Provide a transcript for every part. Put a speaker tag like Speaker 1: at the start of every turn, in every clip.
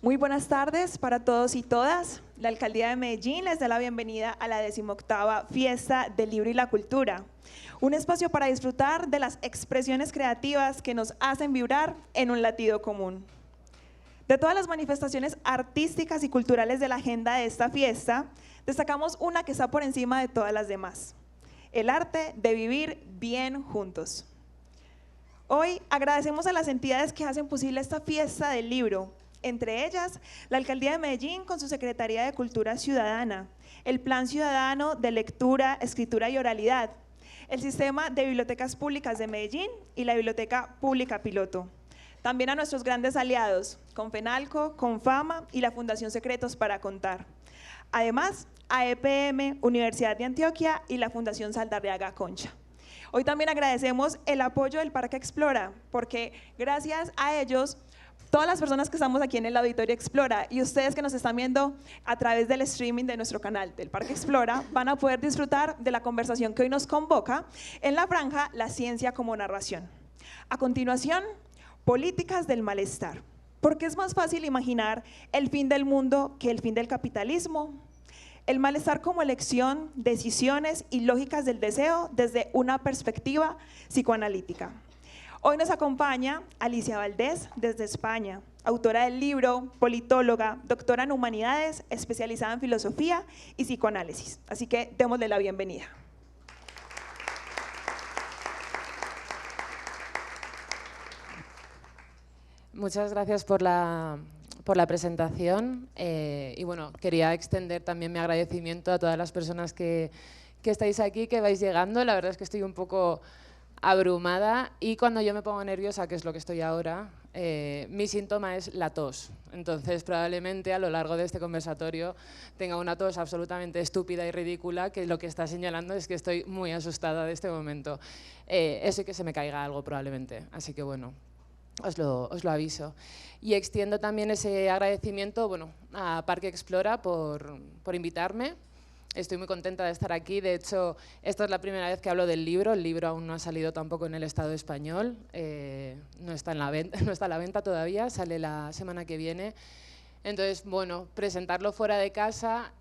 Speaker 1: Muy buenas tardes para todos y todas. La Alcaldía de Medellín les da la bienvenida a la 18ª Fiesta del Libro y la Cultura, un espacio para disfrutar de las expresiones creativas que nos hacen vibrar en un latido común. De todas las manifestaciones artísticas y culturales de la agenda de esta fiesta, destacamos una que está por encima de todas las demás: el arte de vivir bien juntos. Hoy agradecemos a las entidades que hacen posible esta fiesta del libro, entre ellas la Alcaldía de Medellín con su Secretaría de Cultura Ciudadana, el Plan Ciudadano de Lectura, Escritura y Oralidad, el Sistema de Bibliotecas Públicas de Medellín y la Biblioteca Pública Piloto. También a nuestros grandes aliados, Confenalco, Confama y la Fundación Secretos para Contar. Además, a EPM, Universidad de Antioquia y la Fundación Saldarriaga Concha. Hoy también agradecemos el apoyo del Parque Explora, porque gracias a ellos, todas las personas que estamos aquí en el Auditorio Explora y ustedes que nos están viendo a través del streaming de nuestro canal del Parque Explora van a poder disfrutar de la conversación que hoy nos convoca en la franja La Ciencia como Narración. A continuación, políticas del malestar. ¿Por qué es más fácil imaginar el fin del mundo que el fin del capitalismo? El malestar como elección, decisiones y lógicas del deseo desde una perspectiva psicoanalítica. Hoy nos acompaña Alicia Valdés desde España, autora del libro, politóloga, doctora en humanidades, especializada en filosofía y psicoanálisis. Así que démosle la bienvenida.
Speaker 2: Muchas gracias por la presentación y bueno, quería extender también mi agradecimiento a todas las personas que estáis aquí, que vais llegando. La verdad es que estoy un poco abrumada y cuando yo me pongo nerviosa, que es lo que estoy ahora, mi síntoma es la tos. Entonces probablemente a lo largo de este conversatorio tenga una tos absolutamente estúpida y ridícula, que lo que está señalando es que estoy muy asustada de este momento. Eso y que se me caiga algo probablemente, así que bueno, os lo aviso. Y extiendo también ese agradecimiento, bueno, a Parque Explora por invitarme. Estoy muy contenta de estar aquí. De hecho, esta es la primera vez que hablo del libro. El libro aún no ha salido tampoco en el Estado español. No está a la venta todavía, sale la semana que viene. Entonces, bueno, presentarlo fuera de casa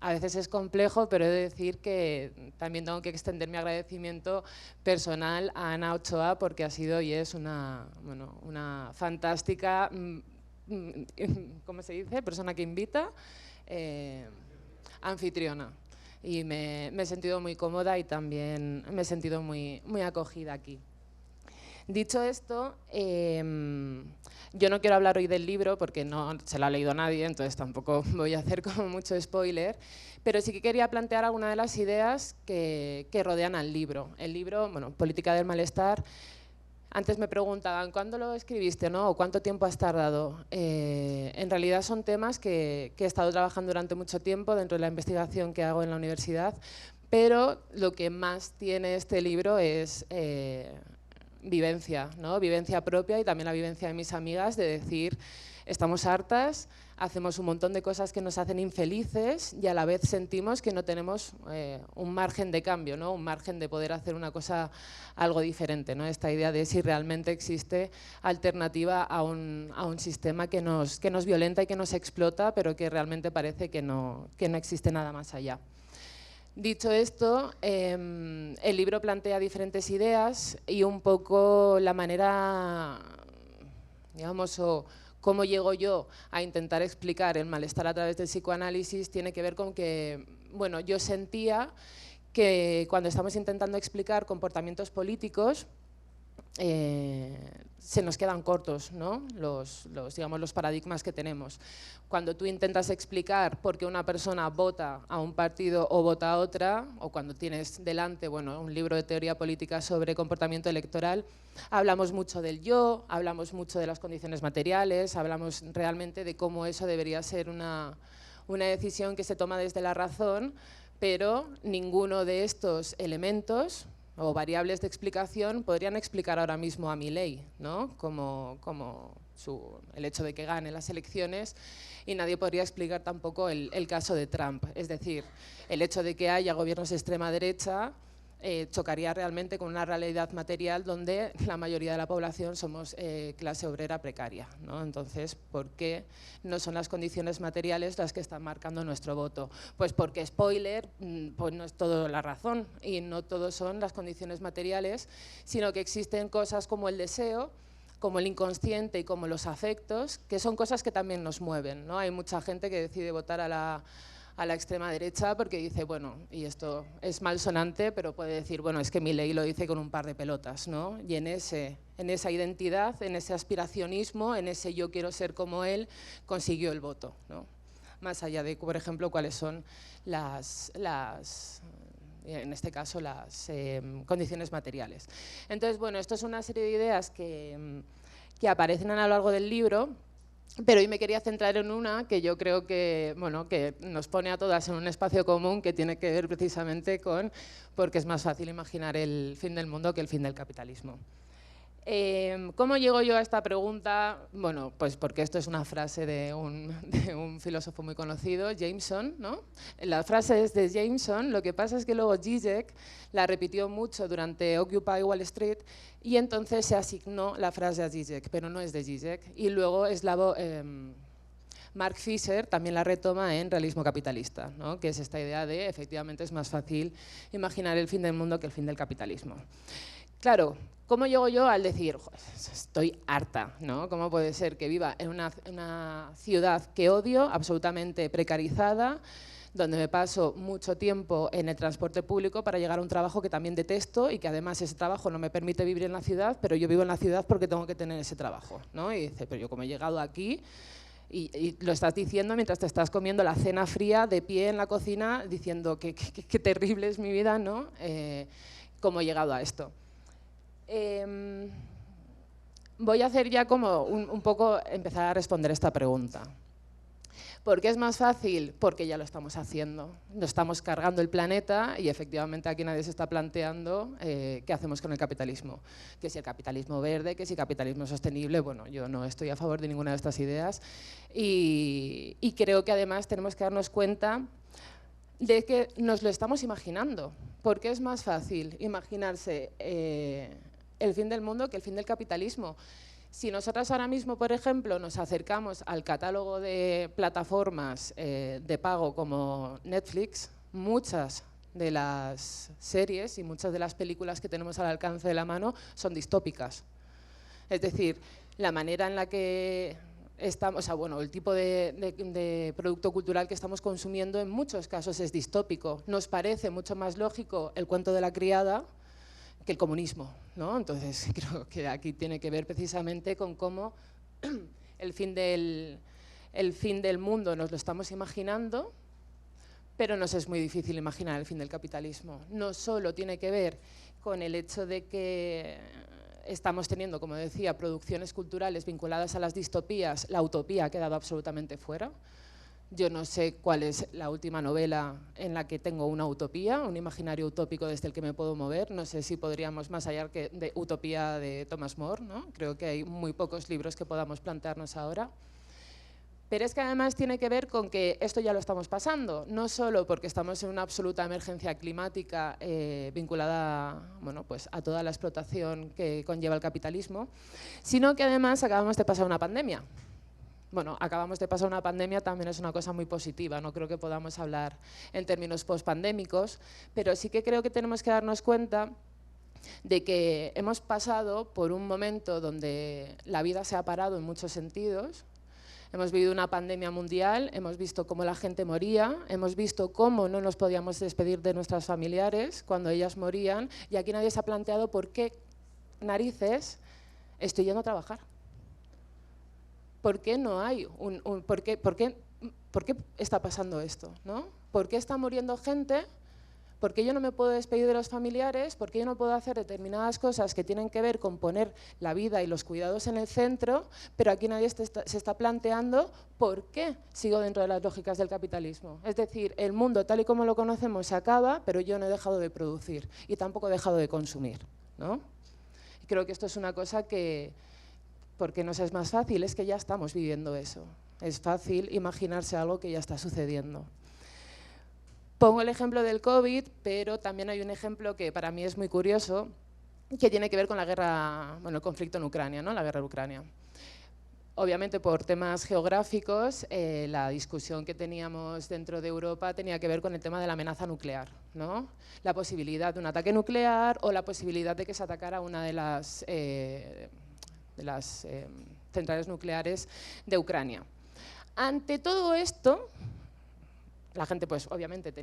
Speaker 2: a veces es complejo, pero he de decir que también tengo que extender mi agradecimiento personal a Ana Ochoa, porque ha sido y es una fantástica, ¿cómo se dice?, persona que invita, anfitriona. Y me he sentido muy cómoda y también me he sentido muy acogida aquí. Dicho esto, yo no quiero hablar hoy del libro porque no se lo ha leído nadie, entonces tampoco voy a hacer como mucho spoiler, pero sí que quería plantear algunas de las ideas que rodean al libro. El libro, bueno, Política del Malestar. Antes me preguntaban, ¿cuándo lo escribiste, no? ¿O cuánto tiempo has tardado? En realidad son temas que he estado trabajando durante mucho tiempo dentro de la investigación que hago en la universidad, pero lo que más tiene este libro es vivencia, ¿no? Vivencia propia y también la vivencia de mis amigas, de decir, estamos hartas, hacemos un montón de cosas que nos hacen infelices y a la vez sentimos que no tenemos un margen de cambio, ¿no? Un margen de poder hacer una cosa algo diferente, ¿no? Esta idea de si realmente existe alternativa a un sistema que nos violenta y que nos explota, pero que realmente parece que no existe nada más allá. Dicho esto, el libro plantea diferentes ideas y un poco la manera, digamos, o cómo llego yo a intentar explicar el malestar a través del psicoanálisis tiene que ver con que, bueno, yo sentía que cuando estamos intentando explicar comportamientos políticos, se nos quedan cortos, ¿no? digamos, los paradigmas que tenemos. Cuando tú intentas explicar por qué una persona vota a un partido o vota a otra, o cuando tienes delante, bueno, un libro de teoría política sobre comportamiento electoral, hablamos mucho del yo, hablamos mucho de las condiciones materiales, hablamos realmente de cómo eso debería ser una decisión que se toma desde la razón, pero ninguno de estos elementos o variables de explicación podrían explicar ahora mismo a Milei, ¿no? Como el hecho de que gane las elecciones, y nadie podría explicar tampoco el caso de Trump. Es decir, el hecho de que haya gobiernos de extrema derecha chocaría realmente con una realidad material donde la mayoría de la población somos clase obrera precaria, ¿no? Entonces, ¿por qué no son las condiciones materiales las que están marcando nuestro voto? Pues porque, spoiler, pues no es toda la razón y no todo son las condiciones materiales, sino que existen cosas como el deseo, como el inconsciente y como los afectos, que son cosas que también nos mueven, ¿no? Hay mucha gente que decide votar a la extrema derecha porque dice, bueno, y esto es malsonante, pero puede decir, bueno, es que Milei lo dice con un par de pelotas, ¿no? Y en esa identidad, en ese aspiracionismo, en ese yo quiero ser como él, consiguió el voto, ¿no? Más allá de, por ejemplo, cuáles son en este caso, las condiciones materiales. Entonces, bueno, esto es una serie de ideas que aparecen a lo largo del libro, pero hoy me quería centrar en una que yo creo que, bueno, que nos pone a todas en un espacio común que tiene que ver precisamente con por qué es más fácil imaginar el fin del mundo que el fin del capitalismo. ¿Cómo llego yo a esta pregunta? Bueno, pues porque esto es una frase de un filósofo muy conocido, Jameson, ¿no? La frase es de Jameson, lo que pasa es que luego Zizek la repitió mucho durante Occupy Wall Street y entonces se asignó la frase a Zizek, pero no es de Zizek. Y luego Mark Fisher también la retoma en Realismo Capitalista, ¿no? Que es esta idea de, efectivamente, es más fácil imaginar el fin del mundo que el fin del capitalismo. Claro, ¿cómo llego yo al decir, estoy harta, ¿no? ¿Cómo puede ser que viva en una ciudad que odio, absolutamente precarizada, donde me paso mucho tiempo en el transporte público para llegar a un trabajo que también detesto y que además ese trabajo no me permite vivir en la ciudad, pero yo vivo en la ciudad porque tengo que tener ese trabajo, ¿no? Y dice, pero yo como he llegado aquí, y lo estás diciendo mientras te estás comiendo la cena fría de pie en la cocina, diciendo qué terrible es mi vida, ¿no? ¿Cómo he llegado a esto? Voy a hacer ya como un poco empezar a responder esta pregunta. ¿Por qué es más fácil? Porque ya lo estamos haciendo. Nos estamos cargando el planeta y efectivamente aquí nadie se está planteando qué hacemos con el capitalismo. Que si el capitalismo verde, que si el capitalismo sostenible. Bueno, yo no estoy a favor de ninguna de estas ideas y creo que además tenemos que darnos cuenta de que nos lo estamos imaginando. ¿Por qué es más fácil imaginarse el fin del mundo que el fin del capitalismo? Si nosotras ahora mismo, por ejemplo, nos acercamos al catálogo de plataformas de pago como Netflix, muchas de las series y muchas de las películas que tenemos al alcance de la mano son distópicas. Es decir, la manera en la que estamos, o sea, bueno, el tipo de producto cultural que estamos consumiendo en muchos casos es distópico. Nos parece mucho más lógico el cuento de la criada que el comunismo, ¿no? Entonces creo que aquí tiene que ver precisamente con cómo el fin del mundo nos lo estamos imaginando, pero nos es muy difícil imaginar el fin del capitalismo. No solo tiene que ver con el hecho de que estamos teniendo, como decía, producciones culturales vinculadas a las distopías, la utopía ha quedado absolutamente fuera. Yo no sé cuál es la última novela en la que tengo una utopía, un imaginario utópico desde el que me puedo mover. No sé si podríamos, más allá de Utopía de Thomas More, ¿no? Creo que hay muy pocos libros que podamos plantearnos ahora. Pero es que además tiene que ver con que esto ya lo estamos pasando, no solo porque estamos en una absoluta emergencia climática vinculada, bueno, pues a toda la explotación que conlleva el capitalismo, sino que además acabamos de pasar una pandemia. Bueno, acabamos de pasar una pandemia también es una cosa muy positiva, no creo que podamos hablar en términos pospandémicos, pero sí que creo que tenemos que darnos cuenta de que hemos pasado por un momento donde la vida se ha parado en muchos sentidos. Hemos vivido una pandemia mundial, hemos visto cómo la gente moría, hemos visto cómo no nos podíamos despedir de nuestras familiares cuando ellas morían y aquí nadie se ha planteado por qué narices estoy yendo a trabajar. ¿Por qué no hay por qué está pasando esto, ¿no? ¿Por qué está muriendo gente? ¿Por qué yo no me puedo despedir de los familiares? ¿Por qué yo no puedo hacer determinadas cosas que tienen que ver con poner la vida y los cuidados en el centro? Pero aquí nadie se está planteando por qué sigo dentro de las lógicas del capitalismo. Es decir, el mundo tal y como lo conocemos se acaba, pero yo no he dejado de producir y tampoco he dejado de consumir, ¿no? Y creo que esto es una cosa que, ¿por qué nos es más fácil? Es que ya estamos viviendo eso. Es fácil imaginarse algo que ya está sucediendo. Pongo el ejemplo del COVID, pero también hay un ejemplo que para mí es muy curioso, que tiene que ver con la guerra, bueno, el conflicto en Ucrania, ¿no? La guerra de Ucrania. Obviamente, por temas geográficos, la discusión que teníamos dentro de Europa tenía que ver con el tema de la amenaza nuclear, ¿no? La posibilidad de un ataque nuclear o la posibilidad de que se atacara una de las centrales nucleares de Ucrania. Ante todo esto, la gente, pues obviamente,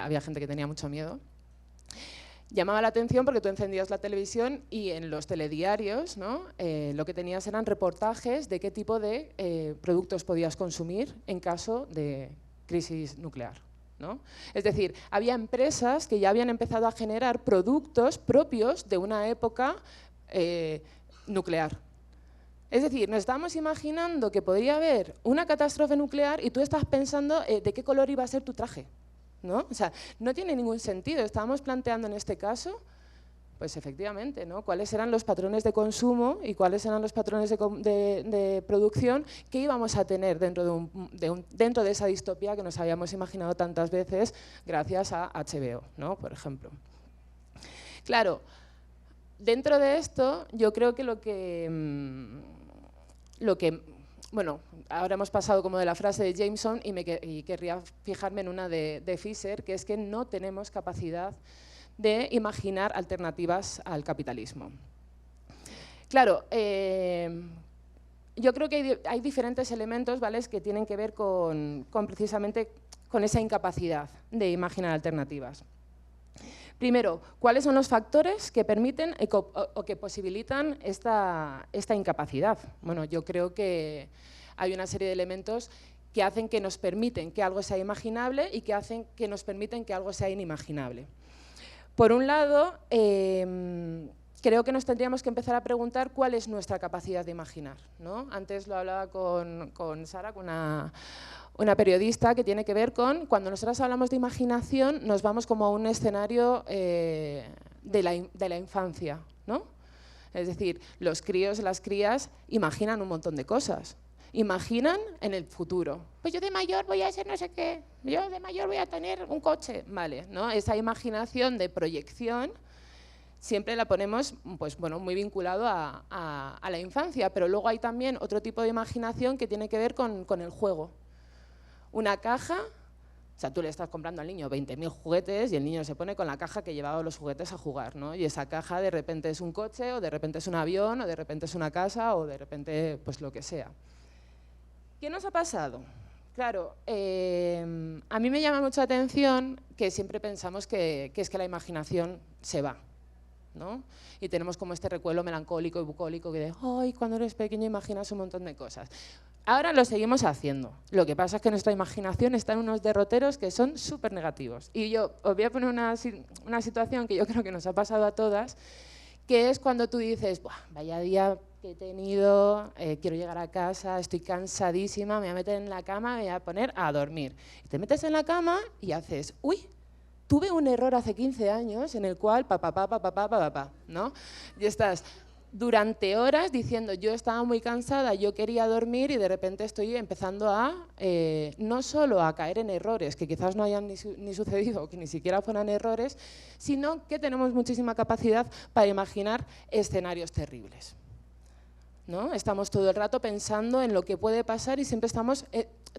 Speaker 2: había gente que tenía mucho miedo. Llamaba la atención porque tú encendías la televisión y en los telediarios, ¿no? Lo que tenías eran reportajes de qué tipo de productos podías consumir en caso de crisis nuclear, ¿no? Es decir, había empresas que ya habían empezado a generar productos propios de una época nuclear. Es decir, nos estábamos imaginando que podría haber una catástrofe nuclear y tú estás pensando de qué color iba a ser tu traje, ¿no? O sea, no tiene ningún sentido. Estábamos planteando en este caso, pues efectivamente, ¿no? Cuáles eran los patrones de consumo y cuáles eran los patrones de producción que íbamos a tener dentro de esa distopía que nos habíamos imaginado tantas veces gracias a HBO, ¿no? Por ejemplo. Claro, dentro de esto yo creo que bueno, ahora hemos pasado como de la frase de Jameson y querría fijarme en una de Fisher, que es que no tenemos capacidad de imaginar alternativas al capitalismo. Claro, yo creo que hay diferentes elementos, ¿vale?, que tienen que ver precisamente con esa incapacidad de imaginar alternativas. Primero, ¿cuáles son los factores que permiten o que posibilitan esta incapacidad? Bueno, yo creo que hay una serie de elementos que hacen que nos permiten que algo sea imaginable y que hacen que nos permiten que algo sea inimaginable. Por un lado, creo que nos tendríamos que empezar a preguntar cuál es nuestra capacidad de imaginar, ¿no? Antes lo hablaba con Sara, con una periodista, que tiene que ver con cuando nosotros hablamos de imaginación nos vamos como a un escenario de la infancia, ¿no? Es decir, los críos y las crías imaginan un montón de cosas. Imaginan en el futuro. Pues yo de mayor voy a ser no sé qué, yo de mayor voy a tener un coche, vale, ¿no? Esa imaginación de proyección siempre la ponemos, pues, bueno, muy vinculado a la infancia, pero luego hay también otro tipo de imaginación que tiene que ver con el juego. Una caja, o sea, tú le estás comprando al niño 20.000 juguetes y el niño se pone con la caja que llevaba los juguetes a jugar, ¿no? Y esa caja de repente es un coche, o de repente es un avión, o de repente es una casa, o de repente pues lo que sea. ¿Qué nos ha pasado? Claro, a mí me llama mucho la atención que siempre pensamos que es que la imaginación se va, ¿no? Y tenemos como este recuerdo melancólico y bucólico que de, ¡ay, cuando eres pequeño imaginas un montón de cosas! Ahora lo seguimos haciendo. Lo que pasa es que nuestra imaginación está en unos derroteros que son súper negativos. Y yo os voy a poner una situación que yo creo que nos ha pasado a todas, que es cuando tú dices, ¡buah, vaya día que he tenido, quiero llegar a casa, estoy cansadísima, me voy a meter en la cama, me voy a poner a dormir. Y te metes en la cama y haces, ¡uy! Tuve un error hace 15 años en el cual ¿no? Y estás durante horas diciendo, yo estaba muy cansada, yo quería dormir y de repente estoy empezando no solo a caer en errores que quizás no hayan ni sucedido, que ni siquiera fueran errores, sino que tenemos muchísima capacidad para imaginar escenarios terribles, ¿no? Estamos todo el rato pensando en lo que puede pasar y siempre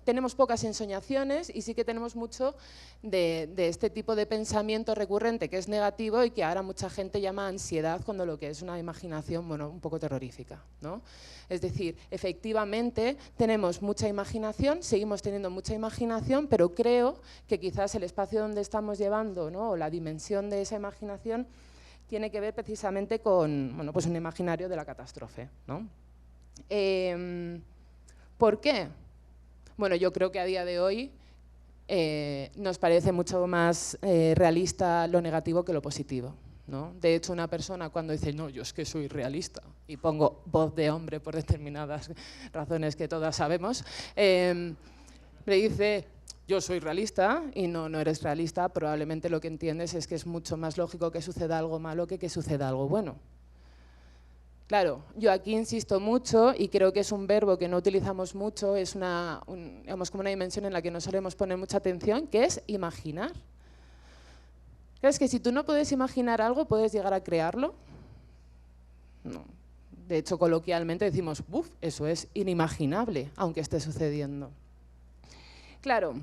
Speaker 2: tenemos pocas ensoñaciones y sí que tenemos mucho de este tipo de pensamiento recurrente que es negativo y que ahora mucha gente llama ansiedad cuando lo que es una imaginación, bueno, un poco terrorífica, ¿no? Es decir, efectivamente tenemos mucha imaginación, seguimos teniendo mucha imaginación, pero creo que quizás el espacio donde estamos llevando, ¿no?, o la dimensión de esa imaginación tiene que ver precisamente con, bueno, pues un imaginario de la catástrofe, ¿no? ¿Por qué? Bueno, yo creo que a día de hoy nos parece mucho más realista lo negativo que lo positivo, ¿no? De hecho, una persona cuando dice, no, yo es que soy realista, y pongo voz de hombre por determinadas razones que todas sabemos, le dice, yo soy realista, y no eres realista, probablemente lo que entiendes es que es mucho más lógico que suceda algo malo que suceda algo bueno. Claro, yo aquí insisto mucho y creo que es un verbo que no utilizamos mucho, es digamos, como una dimensión en la que no solemos poner mucha atención, que es imaginar. ¿Crees que si tú no puedes imaginar algo, puedes llegar a crearlo? No. De hecho, coloquialmente decimos, ¡buf! Eso es inimaginable, aunque esté sucediendo. Claro,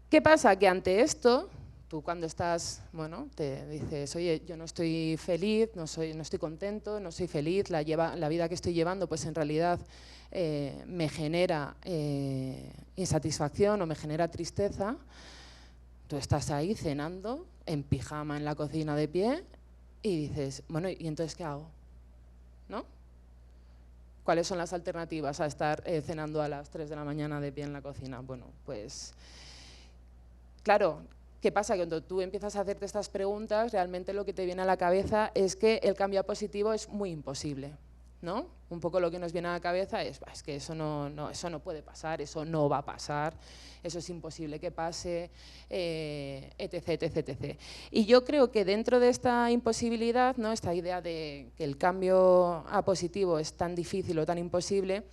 Speaker 2: ¿qué pasa? Que ante esto, tú cuando estás, bueno, te dices, oye, yo no estoy feliz, no estoy contento, no soy feliz, la vida que estoy llevando, pues en realidad me genera insatisfacción o me genera tristeza. Tú estás ahí cenando, en pijama en la cocina de pie, y dices, bueno, ¿y entonces qué hago? ¿No? ¿Cuáles son las alternativas a estar cenando a las 3 de la mañana de pie en la cocina? Bueno, pues, claro, ¿qué pasa? Que cuando tú empiezas a hacerte estas preguntas, realmente lo que te viene a la cabeza es que el cambio a positivo es muy imposible, ¿no? Un poco lo que nos viene a la cabeza es que eso no puede pasar, eso no va a pasar, eso es imposible que pase, etc, etc, etc. Y yo creo que dentro de esta imposibilidad, ¿no? Esta idea de que el cambio a positivo es tan difícil o tan imposible,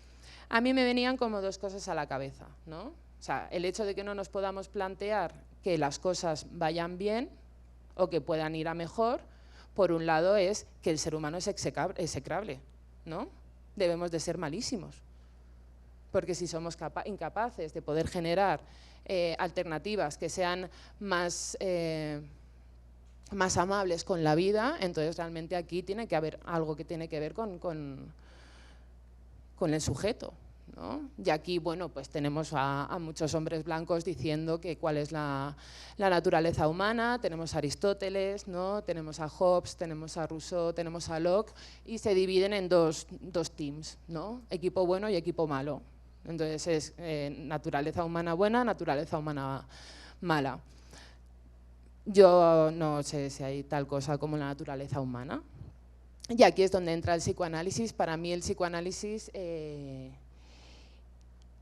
Speaker 2: a mí me venían como dos cosas a la cabeza, ¿no? O sea, el hecho de que no nos podamos plantear que las cosas vayan bien o que puedan ir a mejor, por un lado es que el ser humano es execrable, ¿no? Debemos de ser malísimos, porque si somos incapaces de poder generar alternativas que sean más amables con la vida, entonces realmente aquí tiene que haber algo que tiene que ver con el sujeto, ¿no? Y aquí, bueno, pues tenemos a muchos hombres blancos diciendo que cuál es la naturaleza humana, tenemos a Aristóteles, ¿no? Tenemos a Hobbes, tenemos a Rousseau, tenemos a Locke, y se dividen en dos teams, ¿no? Equipo bueno y equipo malo. Entonces es naturaleza humana buena, naturaleza humana mala. Yo no sé si hay tal cosa como la naturaleza humana. Y aquí es donde entra el psicoanálisis. Para mí el psicoanálisis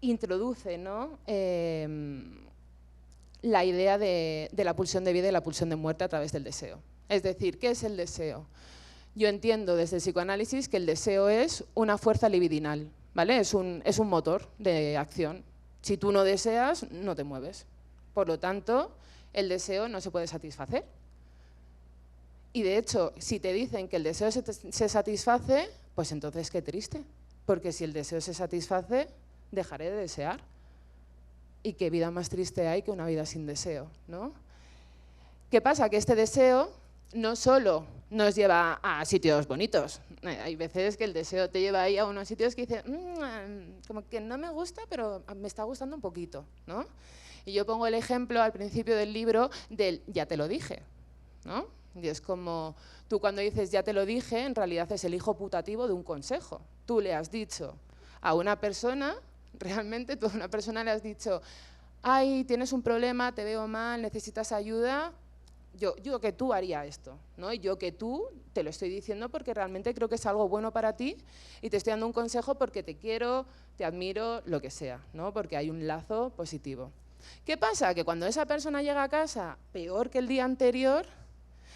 Speaker 2: introduce, ¿no? La idea de la pulsión de vida y la pulsión de muerte a través del deseo. Es decir, ¿qué es el deseo? Yo entiendo desde el psicoanálisis que el deseo es una fuerza libidinal, ¿vale? Es un motor de acción. Si tú no deseas, no te mueves. Por lo tanto, el deseo no se puede satisfacer. Y de hecho, si te dicen que el deseo se satisface, pues entonces qué triste. Porque si el deseo se satisface, dejaré de desear. Y qué vida más triste hay que una vida sin deseo, ¿no? ¿Qué pasa? Que este deseo no solo nos lleva a sitios bonitos. Hay veces que el deseo te lleva ahí a unos sitios que dices, como que no me gusta, pero me está gustando un poquito, ¿no? Y yo pongo el ejemplo al principio del libro del ya te lo dije, ¿no? Y es como, tú cuando dices ya te lo dije, en realidad es el hijo putativo de un consejo. Tú le has dicho a una persona, realmente tú a una persona le has dicho, ay, tienes un problema, te veo mal, necesitas ayuda. Yo que tú haría esto, ¿no? Y yo que tú te lo estoy diciendo porque realmente creo que es algo bueno para ti y te estoy dando un consejo porque te quiero, te admiro, lo que sea, ¿no? Porque hay un lazo positivo. ¿Qué pasa? Que cuando esa persona llega a casa peor que el día anterior,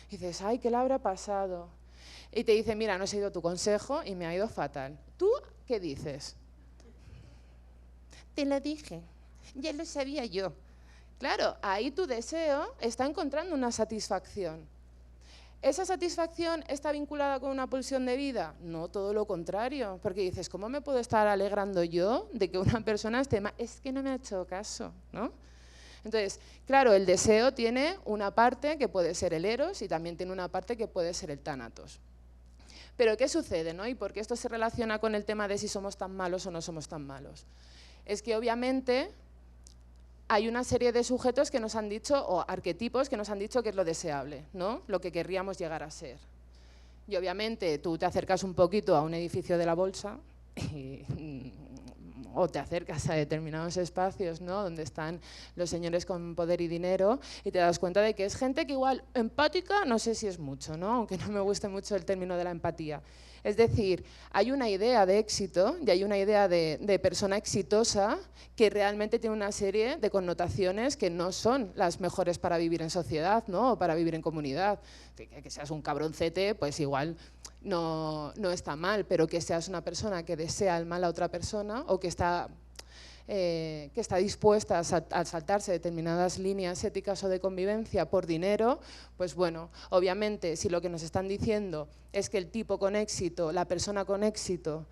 Speaker 2: dices, ay, ¿qué le habrá pasado? Y te dice, mira, no he seguido tu consejo y me ha ido fatal. ¿Tú qué dices? Te lo dije, ya lo sabía yo. Claro, ahí tu deseo está encontrando una satisfacción. ¿Esa satisfacción está vinculada con una pulsión de vida? No, todo lo contrario, porque dices, ¿cómo me puedo estar alegrando yo de que una persona esté mal? Es que no me ha hecho caso, ¿no? Entonces, claro, el deseo tiene una parte que puede ser el eros y también tiene una parte que puede ser el tánatos. Pero ¿qué sucede, no? ¿Y por qué esto se relaciona con el tema de si somos tan malos o no somos tan malos? Es que obviamente hay una serie de sujetos que nos han dicho, o arquetipos que nos han dicho que es lo deseable, ¿no? Lo que querríamos llegar a ser. Y obviamente tú te acercas un poquito a un edificio de la bolsa o te acercas a determinados espacios, ¿no? Donde están los señores con poder y dinero y te das cuenta de que es gente que igual empática, no sé si es mucho, ¿no? Aunque no me guste mucho el término de la empatía. Es decir, hay una idea de éxito y hay una idea de persona exitosa que realmente tiene una serie de connotaciones que no son las mejores para vivir en sociedad, ¿no? O para vivir en comunidad. Que seas un cabroncete, pues igual no está mal, pero que seas una persona que desea el mal a otra persona o que está dispuesta a saltarse determinadas líneas éticas o de convivencia por dinero, pues bueno, obviamente si lo que nos están diciendo es que el tipo con éxito, la persona con éxito,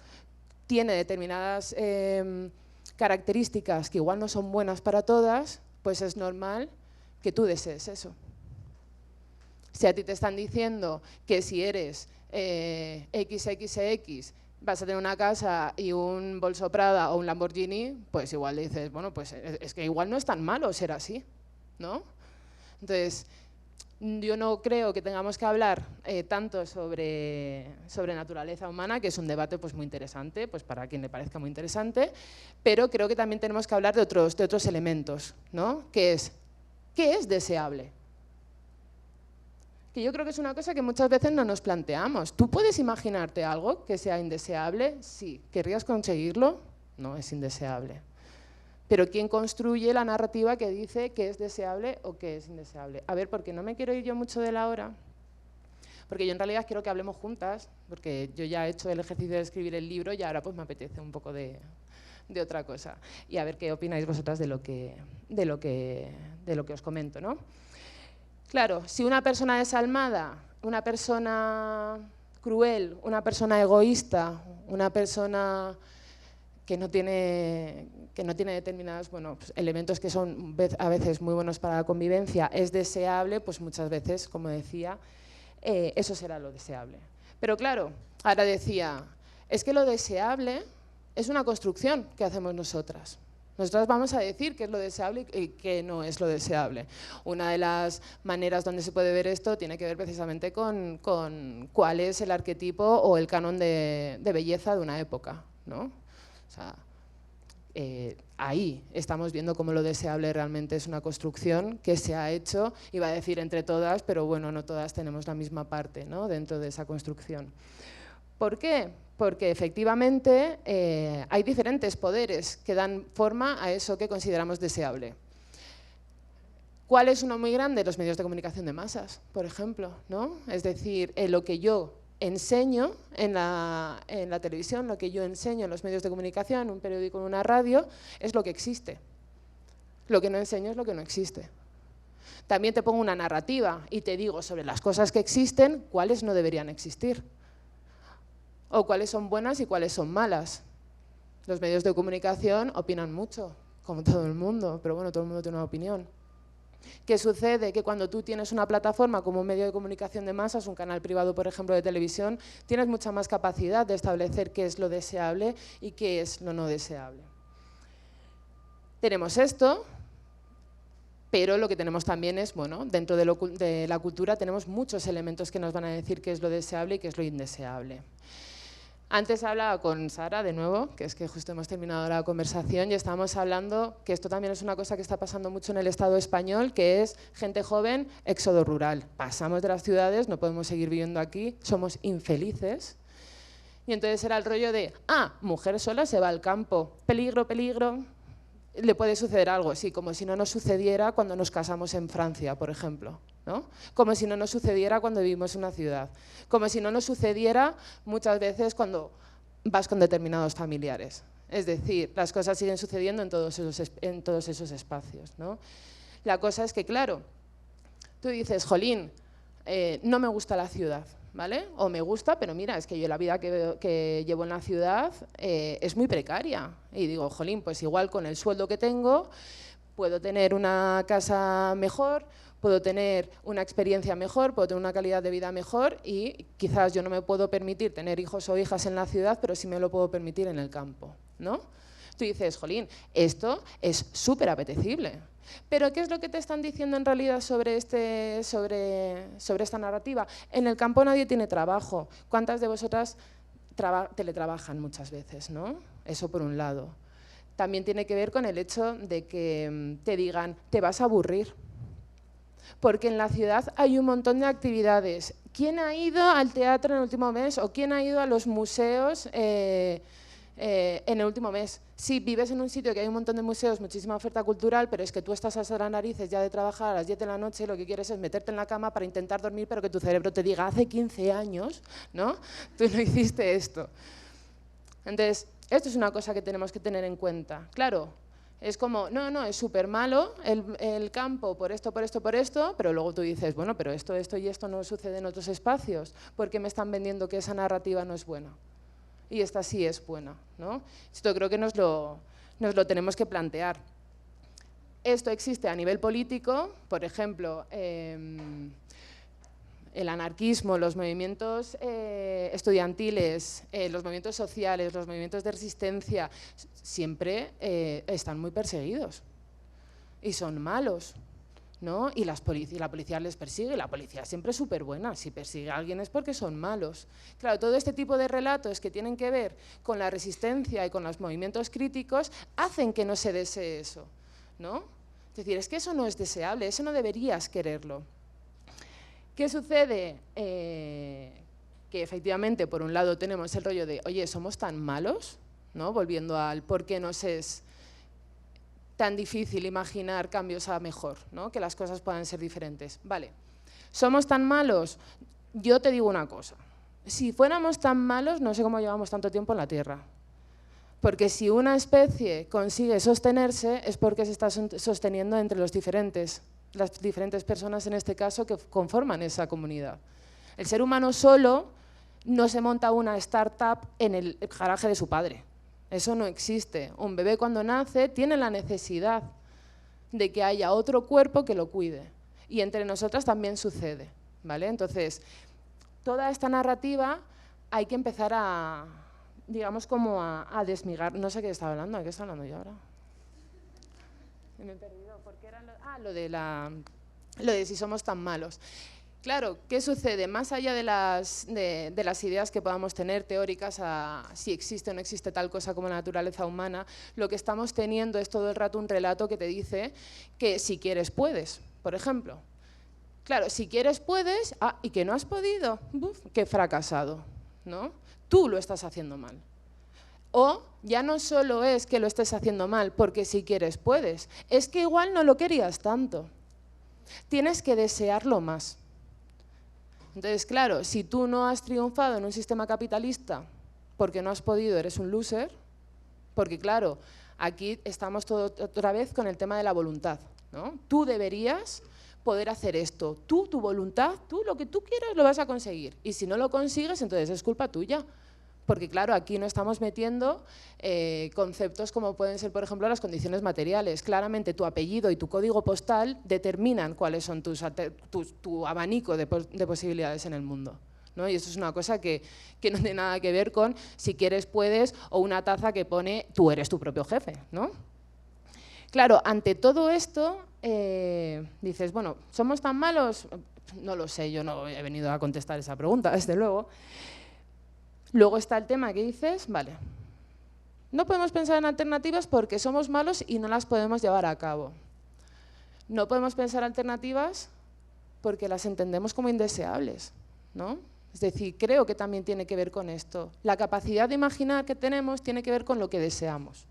Speaker 2: tiene determinadas características que igual no son buenas para todas, pues es normal que tú desees eso. Si a ti te están diciendo que si eres XXX vas a tener una casa y un bolso Prada o un Lamborghini, pues igual le dices, bueno, pues es que igual no es tan malo ser así, ¿no? Entonces, yo no creo que tengamos que hablar tanto sobre naturaleza humana, que es un debate pues, muy interesante, pues para quien le parezca muy interesante, pero creo que también tenemos que hablar de otros elementos, ¿no? Que es, ¿qué es deseable? Que yo creo que es una cosa que muchas veces no nos planteamos. ¿Tú puedes imaginarte algo que sea indeseable? Sí. ¿Querrías conseguirlo? No, es indeseable. Pero ¿quién construye la narrativa que dice qué es deseable o qué es indeseable? A ver, porque no me quiero ir yo mucho de la hora, porque yo en realidad quiero que hablemos juntas, porque yo ya he hecho el ejercicio de escribir el libro y ahora pues me apetece un poco de otra cosa. Y a ver qué opináis vosotras de lo que os comento, ¿no? Claro, si una persona desalmada, una persona cruel, una persona egoísta, una persona que no tiene determinados pues, elementos que son a veces muy buenos para la convivencia, es deseable, pues muchas veces, como decía, eso será lo deseable. Pero claro, ahora decía, es que lo deseable es una construcción que hacemos nosotras. Nosotras vamos a decir qué es lo deseable y qué no es lo deseable. Una de las maneras donde se puede ver esto tiene que ver precisamente con cuál es el arquetipo o el canon de belleza de una época, ¿no? O sea, ahí estamos viendo cómo lo deseable realmente es una construcción que se ha hecho, iba a decir entre todas, pero bueno, no todas tenemos la misma parte, ¿no? Dentro de esa construcción. ¿Por qué? Porque efectivamente hay diferentes poderes que dan forma a eso que consideramos deseable. ¿Cuál es uno muy grande? Los medios de comunicación de masas, por ejemplo, ¿no? Es decir, lo que yo enseño en la televisión, lo que yo enseño en los medios de comunicación, en un periódico, en una radio, es lo que existe. Lo que no enseño es lo que no existe. También te pongo una narrativa y te digo sobre las cosas que existen, cuáles no deberían existir. O cuáles son buenas y cuáles son malas. Los medios de comunicación opinan mucho, como todo el mundo, pero bueno, todo el mundo tiene una opinión. ¿Qué sucede? Que cuando tú tienes una plataforma como un medio de comunicación de masas, un canal privado, por ejemplo, de televisión, tienes mucha más capacidad de establecer qué es lo deseable y qué es lo no deseable. Tenemos esto, pero lo que tenemos también es, bueno, dentro de la cultura tenemos muchos elementos que nos van a decir qué es lo deseable y qué es lo indeseable. Antes hablaba con Sara, de nuevo, que es que justo hemos terminado la conversación y estábamos hablando que esto también es una cosa que está pasando mucho en el Estado español, que es gente joven, éxodo rural. Pasamos de las ciudades, no podemos seguir viviendo aquí, somos infelices. Y entonces era el rollo de, mujer sola se va al campo, peligro, peligro, le puede suceder algo, sí, como si no nos sucediera cuando nos casamos en Francia, por ejemplo, ¿no? Como si no nos sucediera cuando vivimos en una ciudad, como si no nos sucediera muchas veces cuando vas con determinados familiares. Es decir, las cosas siguen sucediendo en todos esos espacios, ¿no? La cosa es que, claro, tú dices, jolín, no me gusta la ciudad, ¿vale? O me gusta, pero mira, es que yo la vida que llevo en la ciudad es muy precaria. Y digo, jolín, pues igual con el sueldo que tengo puedo tener una casa mejor, puedo tener una experiencia mejor, puedo tener una calidad de vida mejor y quizás yo no me puedo permitir tener hijos o hijas en la ciudad, pero sí me lo puedo permitir en el campo, ¿no? Tú dices, jolín, esto es súper apetecible. Pero ¿qué es lo que te están diciendo en realidad sobre esta narrativa? En el campo nadie tiene trabajo. ¿Cuántas de vosotras teletrabajan muchas veces, ¿no? Eso por un lado. También tiene que ver con el hecho de que te digan, te vas a aburrir. Porque en la ciudad hay un montón de actividades ¿quién ha ido al teatro en el último mes o quién ha ido a los museos en el último mes? Sí, vives en un sitio que hay un montón de museos, muchísima oferta cultural, pero es que tú estás hasta las narices ya de trabajar a las 10 de la noche y lo que quieres es meterte en la cama para intentar dormir, pero que tu cerebro te diga, hace 15 años, ¿no? Tú no hiciste esto. Entonces, esto es una cosa que tenemos que tener en cuenta. Claro, es como, no, es súper malo el campo por esto, pero luego tú dices, bueno, pero esto y esto no sucede en otros espacios, porque me están vendiendo que esa narrativa no es buena. Y esta sí es buena, ¿no? Esto creo que nos lo tenemos que plantear. Esto existe a nivel político, por ejemplo, el anarquismo, los movimientos estudiantiles, los movimientos sociales, los movimientos de resistencia, siempre están muy perseguidos y son malos, ¿no? Y la policía les persigue, la policía siempre es súper buena, si persigue a alguien es porque son malos. Claro, todo este tipo de relatos que tienen que ver con la resistencia y con los movimientos críticos hacen que no se desee eso, ¿no? Es decir, es que eso no es deseable, eso no deberías quererlo. ¿Qué sucede? Que efectivamente, por un lado, tenemos el rollo de, oye, ¿somos tan malos? ¿No? Volviendo al por qué nos es tan difícil imaginar cambios a mejor, ¿no? Que las cosas puedan ser diferentes. Vale, ¿somos tan malos? Yo te digo una cosa, si fuéramos tan malos, no sé cómo llevamos tanto tiempo en la Tierra. Porque si una especie consigue sostenerse, es porque se está sosteniendo entre las diferentes personas, en este caso, que conforman esa comunidad. El ser humano solo no se monta una startup en el garaje de su padre. Eso no existe. Un bebé cuando nace tiene la necesidad de que haya otro cuerpo que lo cuide. Y entre nosotras también sucede, ¿vale? Entonces, toda esta narrativa hay que empezar a, digamos, como a desmigar. No sé qué estaba hablando, ¿de qué estoy hablando yo ahora? Me he perdido, porque era lo de si somos tan malos. Claro, ¿qué sucede? Más allá de las ideas que podamos tener teóricas a si existe o no existe tal cosa como la naturaleza humana, lo que estamos teniendo es todo el rato un relato que te dice que si quieres puedes, por ejemplo. Claro, si quieres puedes, y que no has podido, qué fracasado, ¿no? Tú lo estás haciendo mal. O ya no solo es que lo estés haciendo mal porque si quieres puedes, es que igual no lo querías tanto. Tienes que desearlo más. Entonces, claro, si tú no has triunfado en un sistema capitalista porque no has podido, eres un loser, porque claro, aquí estamos otra vez con el tema de la voluntad, ¿no? Tú deberías poder hacer esto, tu voluntad, tú lo que tú quieras lo vas a conseguir, y si no lo consigues, entonces es culpa tuya. Porque claro, aquí no estamos metiendo conceptos como pueden ser, por ejemplo, las condiciones materiales. Claramente tu apellido y tu código postal determinan cuáles son tu abanico de posibilidades en el mundo, ¿no? Y eso es una cosa que no tiene nada que ver con si quieres puedes o una taza que pone tú eres tu propio jefe, ¿no? Claro, ante todo esto dices, bueno, ¿somos tan malos? No lo sé, yo no he venido a contestar esa pregunta, desde luego. Luego está el tema que dices, vale, no podemos pensar en alternativas porque somos malos y no las podemos llevar a cabo. No podemos pensar alternativas porque las entendemos como indeseables, ¿no? Es decir, creo que también tiene que ver con esto. La capacidad de imaginar que tenemos tiene que ver con lo que deseamos.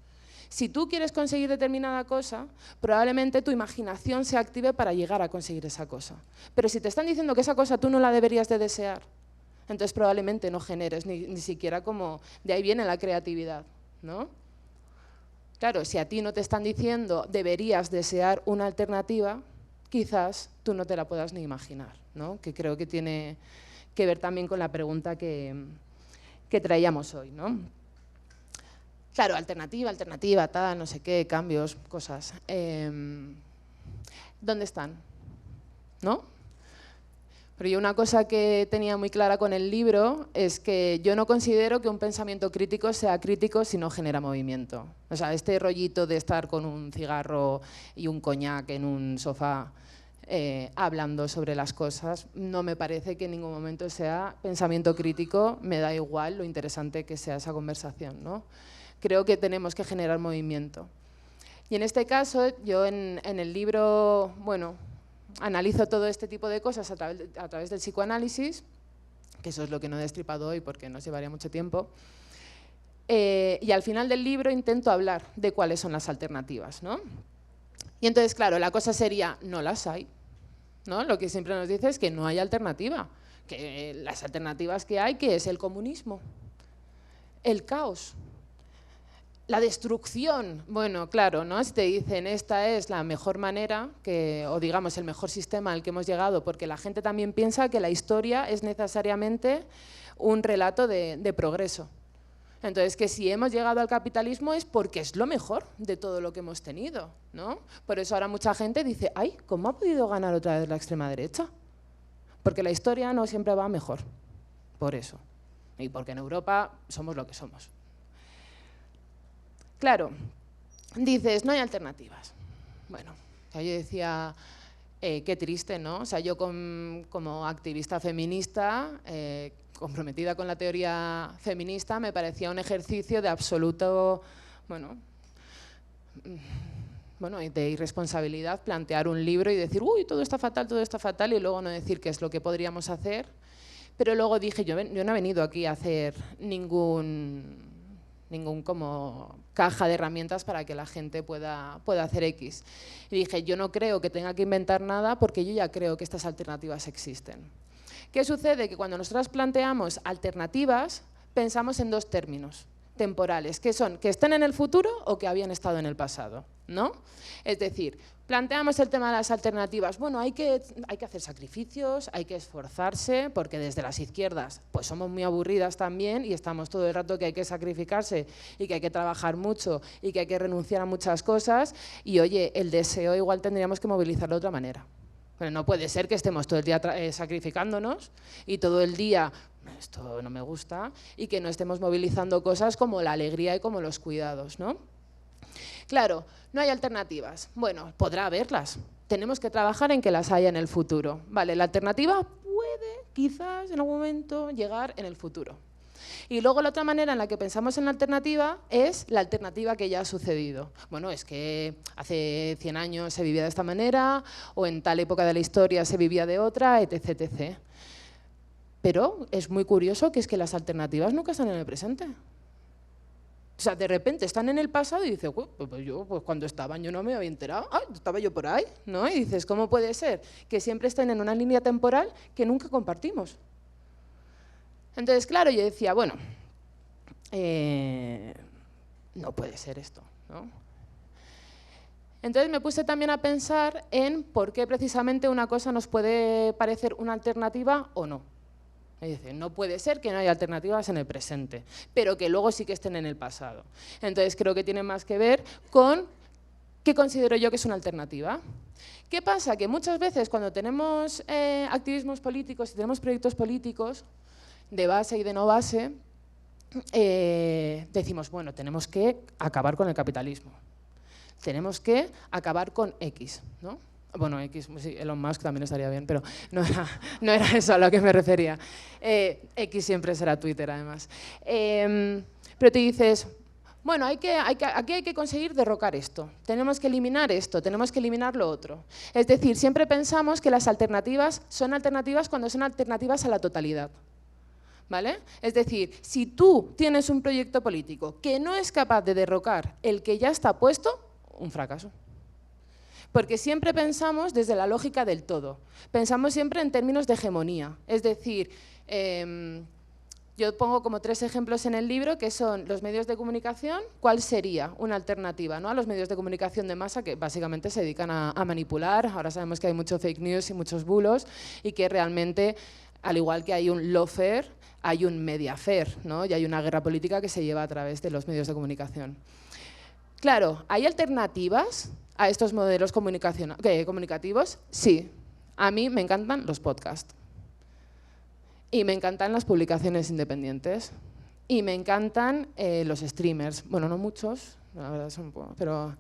Speaker 2: Si tú quieres conseguir determinada cosa, probablemente tu imaginación se active para llegar a conseguir esa cosa. Pero si te están diciendo que esa cosa tú no la deberías de desear, entonces probablemente no generes ni siquiera como, de ahí viene la creatividad, ¿no? Claro, si a ti no te están diciendo deberías desear una alternativa, quizás tú no te la puedas ni imaginar, ¿no? Que creo que tiene que ver también con la pregunta que traíamos hoy, ¿no? Claro, alternativa, tal, no sé qué, cambios, cosas. ¿Dónde están? ¿No? Pero yo una cosa que tenía muy clara con el libro es que yo no considero que un pensamiento crítico sea crítico si no genera movimiento. O sea, este rollito de estar con un cigarro y un coñac en un sofá hablando sobre las cosas, no me parece que en ningún momento sea pensamiento crítico, me da igual lo interesante que sea esa conversación, ¿no? Creo que tenemos que generar movimiento. Y en este caso, yo en el libro, bueno, analizo todo este tipo de cosas a través del psicoanálisis, que eso es lo que no he destripado hoy porque nos llevaría mucho tiempo. Y al final del libro intento hablar de cuáles son las alternativas, ¿no? Y entonces, claro, la cosa sería, no las hay, ¿no? Lo que siempre nos dice es que no hay alternativa, que las alternativas que hay, ¿qué es? El comunismo, el caos, la destrucción. Bueno, claro, ¿no? Si te dicen esta es la mejor manera, o digamos el mejor sistema al que hemos llegado, porque la gente también piensa que la historia es necesariamente un relato de progreso. Entonces, que si hemos llegado al capitalismo es porque es lo mejor de todo lo que hemos tenido, ¿no? Por eso ahora mucha gente dice, ay, ¿cómo ha podido ganar otra vez la extrema derecha? Porque la historia no siempre va mejor, por eso. Y porque en Europa somos lo que somos. Claro, dices, no hay alternativas. Bueno, yo decía, qué triste, ¿no? O sea, yo como activista feminista, comprometida con la teoría feminista, me parecía un ejercicio de absoluto, bueno, de irresponsabilidad plantear un libro y decir, uy, todo está fatal, y luego no decir qué es lo que podríamos hacer. Pero luego dije, yo no he venido aquí a hacer ningún como caja de herramientas para que la gente pueda hacer X. Y dije, yo no creo que tenga que inventar nada porque yo ya creo que estas alternativas existen. ¿Qué sucede? Que cuando nosotros planteamos alternativas, pensamos en dos términos temporales, que son que estén en el futuro o que habían estado en el pasado, ¿no? Es decir, planteamos el tema de las alternativas. Bueno, hay que hacer sacrificios, hay que esforzarse, porque desde las izquierdas pues somos muy aburridas también y estamos todo el rato que hay que sacrificarse y que hay que trabajar mucho y que hay que renunciar a muchas cosas. Y oye, el deseo igual tendríamos que movilizarlo de otra manera. Pero no puede ser que estemos todo el día sacrificándonos y todo el día, esto no me gusta, y que no estemos movilizando cosas como la alegría y como los cuidados, ¿no? Claro, no hay alternativas. Bueno, podrá haberlas. Tenemos que trabajar en que las haya en el futuro. Vale, la alternativa puede, quizás, en algún momento, llegar en el futuro. Y luego la otra manera en la que pensamos en la alternativa es la alternativa que ya ha sucedido. Bueno, es que hace 100 años se vivía de esta manera, o en tal época de la historia se vivía de otra, etc, etc. Pero es muy curioso que es que las alternativas nunca están en el presente. O sea, de repente están en el pasado y dices, pues cuando estaban yo no me había enterado, estaba yo por ahí, ¿no? Y dices, ¿cómo puede ser que siempre estén en una línea temporal que nunca compartimos? Entonces, claro, yo decía, bueno, no puede ser esto, ¿no? Entonces me puse también a pensar en por qué precisamente una cosa nos puede parecer una alternativa o no. Es decir, no puede ser que no haya alternativas en el presente, pero que luego sí que estén en el pasado. Entonces creo que tiene más que ver con qué considero yo que es una alternativa. ¿Qué pasa? Que muchas veces cuando tenemos activismos políticos y tenemos proyectos políticos, de base y de no base, decimos, bueno, tenemos que acabar con el capitalismo, tenemos que acabar con X, ¿no? Bueno, X, sí, Elon Musk también estaría bien, pero no era eso a lo que me refería. X siempre será Twitter, además. Pero te dices, bueno, aquí hay que conseguir derrocar esto, tenemos que eliminar esto, tenemos que eliminar lo otro. Es decir, siempre pensamos que las alternativas son alternativas cuando son alternativas a la totalidad. ¿Vale? Es decir, si tú tienes un proyecto político que no es capaz de derrocar el que ya está puesto, un fracaso. Porque siempre pensamos desde la lógica del todo. Pensamos siempre en términos de hegemonía. Es decir, yo pongo como 3 ejemplos en el libro que son los medios de comunicación. ¿Cuál sería una alternativa, ¿no?, a los medios de comunicación de masa que básicamente se dedican a manipular? Ahora sabemos que hay mucho fake news y muchos bulos y que realmente, al igual que hay un lawfare, hay un mediafare, ¿no? Y hay una guerra política que se lleva a través de los medios de comunicación. Claro, ¿hay alternativas a estos modelos comunicativos? Sí. A mí me encantan los podcasts. Y me encantan las publicaciones independientes. Y me encantan los streamers. Bueno, no muchos, la verdad son pocos, pero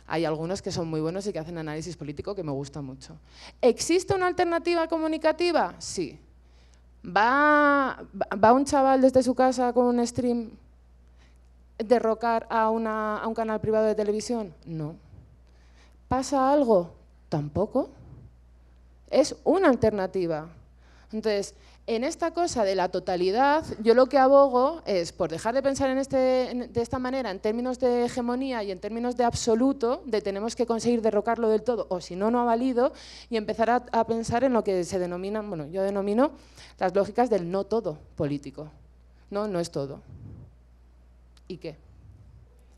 Speaker 2: hay algunos que son muy buenos y que hacen análisis político que me gusta mucho. ¿Existe una alternativa comunicativa? Sí. ¿Va un chaval desde su casa con un stream derrocar a un canal privado de televisión? No. ¿Pasa algo? Tampoco. Es una alternativa. Entonces, en esta cosa de la totalidad, yo lo que abogo es por dejar de pensar de esta manera en términos de hegemonía y en términos de absoluto, de tenemos que conseguir derrocarlo del todo, o si no, no ha valido, y empezar a pensar en lo que se denominan, bueno, yo denomino las lógicas del no todo político. No, no es todo. ¿Y qué?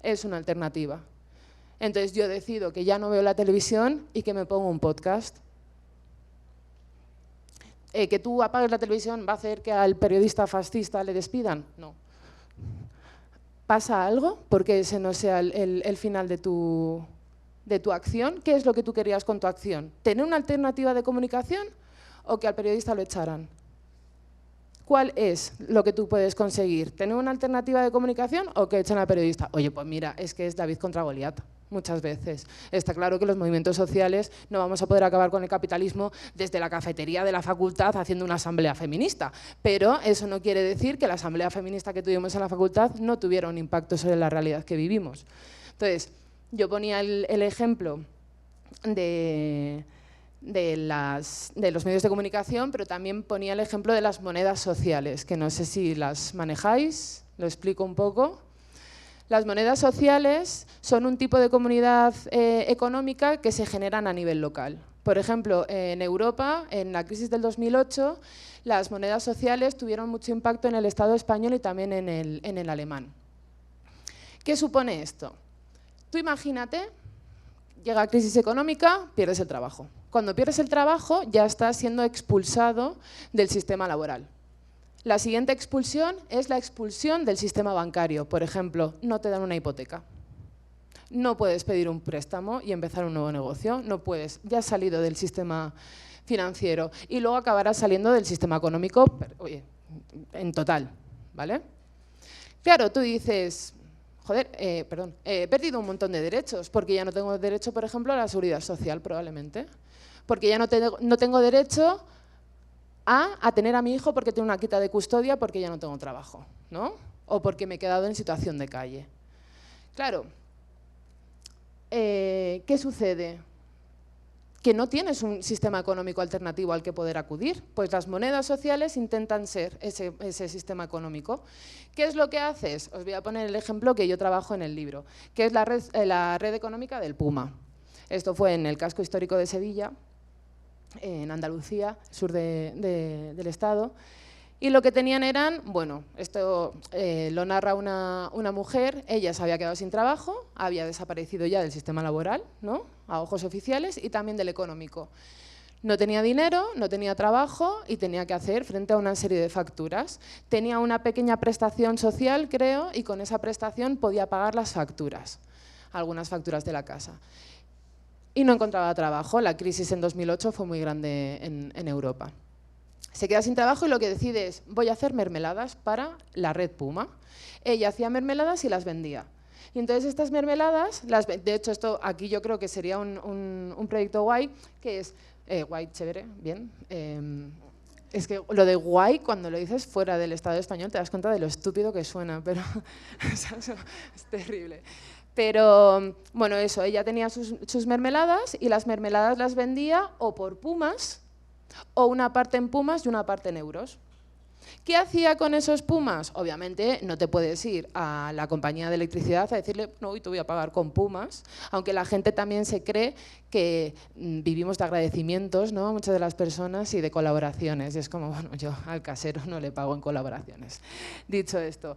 Speaker 2: Es una alternativa. Entonces yo decido que ya no veo la televisión y que me pongo un podcast. ¿Que tú apagues la televisión va a hacer que al periodista fascista le despidan? No. ¿Pasa algo? Porque ese no sea el final de tu acción. ¿Qué es lo que tú querías con tu acción? ¿Tener una alternativa de comunicación o que al periodista lo echaran? ¿Cuál es lo que tú puedes conseguir? ¿Tener una alternativa de comunicación o que echen al periodista? Oye, pues mira, es que es David contra Goliat. Muchas veces. Está claro que los movimientos sociales no vamos a poder acabar con el capitalismo desde la cafetería de la facultad haciendo una asamblea feminista, pero eso no quiere decir que la asamblea feminista que tuvimos en la facultad no tuviera un impacto sobre la realidad que vivimos. Entonces, yo ponía el ejemplo de los medios de comunicación, pero también ponía el ejemplo de las monedas sociales, que no sé si las manejáis, lo explico un poco. Las monedas sociales son un tipo de comunidad económica que se generan a nivel local. Por ejemplo, en Europa, en la crisis del 2008, las monedas sociales tuvieron mucho impacto en el Estado español y también en el alemán. ¿Qué supone esto? Tú imagínate, llega crisis económica, pierdes el trabajo. Cuando pierdes el trabajo ya estás siendo expulsado del sistema laboral. La siguiente expulsión es la expulsión del sistema bancario. Por ejemplo, no te dan una hipoteca. No puedes pedir un préstamo y empezar un nuevo negocio. No puedes, ya has salido del sistema financiero y luego acabarás saliendo del sistema económico, oye, en total, ¿vale? Claro, tú dices, joder, he perdido un montón de derechos porque ya no tengo derecho, por ejemplo, a la seguridad social probablemente. Porque ya no tengo derecho a tener a mi hijo porque tiene una quita de custodia porque ya no tengo trabajo, ¿no? O porque me he quedado en situación de calle. Claro, ¿qué sucede? Que no tienes un sistema económico alternativo al que poder acudir. Pues las monedas sociales intentan ser ese sistema económico. ¿Qué es lo que haces? Os voy a poner el ejemplo que yo trabajo en el libro, que es la red económica del Puma. Esto fue en el casco histórico de Sevilla, en Andalucía, sur del estado, y lo que tenían eran, bueno, esto lo narra una mujer, ella se había quedado sin trabajo, había desaparecido ya del sistema laboral, ¿no?, a ojos oficiales, y también del económico. No tenía dinero, no tenía trabajo y tenía que hacer frente a una serie de facturas. Tenía una pequeña prestación social, creo, y con esa prestación podía pagar las facturas, algunas facturas de la casa. Y no encontraba trabajo. La crisis en 2008 fue muy grande en Europa. Se queda sin trabajo y lo que decide es, voy a hacer mermeladas para la red Puma. Ella hacía mermeladas y las vendía. Y entonces estas mermeladas, de hecho esto aquí yo creo que sería un proyecto guay, que es, guay, chévere, bien. Es que lo de guay, cuando lo dices fuera del Estado español, te das cuenta de lo estúpido que suena, pero es terrible. Pero, bueno, eso, ella tenía sus mermeladas y las mermeladas las vendía o por pumas, o una parte en pumas y una parte en euros. ¿Qué hacía con esos pumas? Obviamente no te puedes ir a la compañía de electricidad a decirle, no, hoy te voy a pagar con pumas, aunque la gente también se cree que vivimos de agradecimientos, ¿no?, muchas de las personas, y de colaboraciones. Y es como, bueno, yo al casero no le pago en colaboraciones. Dicho esto,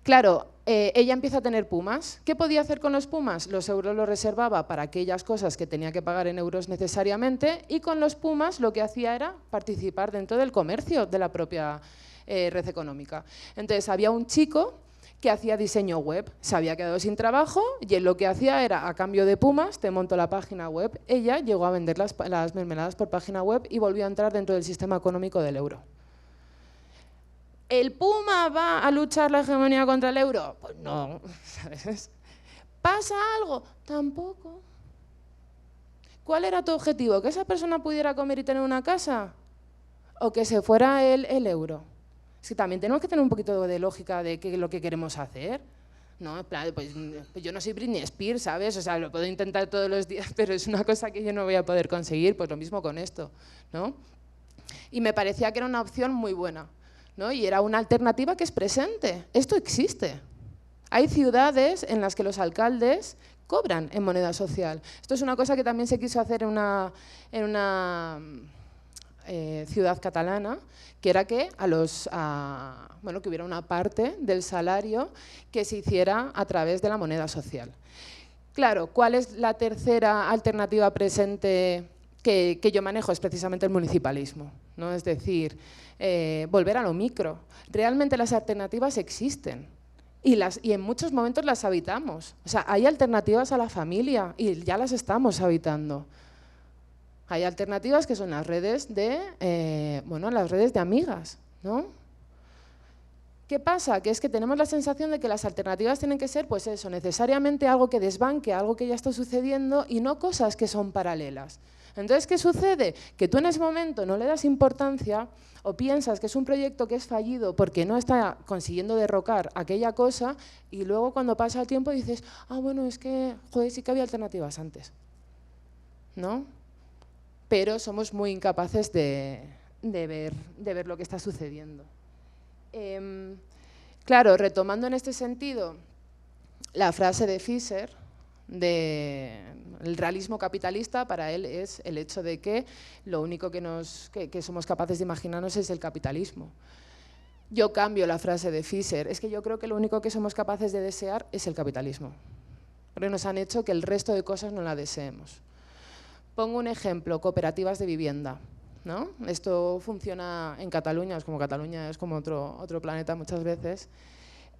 Speaker 2: claro, ella empieza a tener pumas. ¿Qué podía hacer con los pumas? Los euros los reservaba para aquellas cosas que tenía que pagar en euros necesariamente, y con los pumas lo que hacía era participar dentro del comercio de la propia red económica. Entonces había un chico que hacía diseño web, se había quedado sin trabajo y él lo que hacía era, a cambio de pumas, te monto la página web. Ella llegó a vender las mermeladas por página web y volvió a entrar dentro del sistema económico del euro. ¿El Puma va a luchar la hegemonía contra el euro? Pues no, ¿sabes? ¿Pasa algo? Tampoco. ¿Cuál era tu objetivo? ¿Que esa persona pudiera comer y tener una casa? ¿O que se fuera el euro? Es que también tenemos que tener un poquito de lógica de qué es lo que queremos hacer, No, en plan, pues yo no soy Britney Spears, ¿sabes? O sea, lo puedo intentar todos los días, pero es una cosa que yo no voy a poder conseguir, pues lo mismo con esto, ¿no? Y me parecía que era una opción muy buena, ¿no? Y era una alternativa que es presente. Esto existe. Hay ciudades en las que los alcaldes cobran en moneda social. Esto es una cosa que también se quiso hacer en una ciudad catalana, que era que que hubiera una parte del salario que se hiciera a través de la moneda social. Claro, ¿cuál es la tercera alternativa presente que yo manejo? Es precisamente el municipalismo, ¿no? Es decir, volver a lo micro. Realmente las alternativas existen y en muchos momentos las habitamos. O sea, hay alternativas a la familia y ya las estamos habitando. Hay alternativas que son las redes las redes de amigas, ¿no? ¿Qué pasa? Que es que tenemos la sensación de que las alternativas tienen que ser, pues eso, necesariamente algo que desbanque algo que ya está sucediendo y no cosas que son paralelas. Entonces, ¿qué sucede? Que tú en ese momento no le das importancia o piensas que es un proyecto que es fallido porque no está consiguiendo derrocar aquella cosa y luego cuando pasa el tiempo dices, bueno, es que, joder, sí que había alternativas antes, ¿no? Pero somos muy incapaces de ver lo que está sucediendo. Claro, retomando en este sentido la frase de Fischer, el realismo capitalista, para él es el hecho de que lo único que somos capaces de imaginarnos es el capitalismo. Yo cambio la frase de Fischer, es que yo creo que lo único que somos capaces de desear es el capitalismo, porque nos han hecho que el resto de cosas no la deseemos. Pongo un ejemplo, cooperativas de vivienda, ¿no? Esto funciona en Cataluña, Cataluña es como otro planeta muchas veces,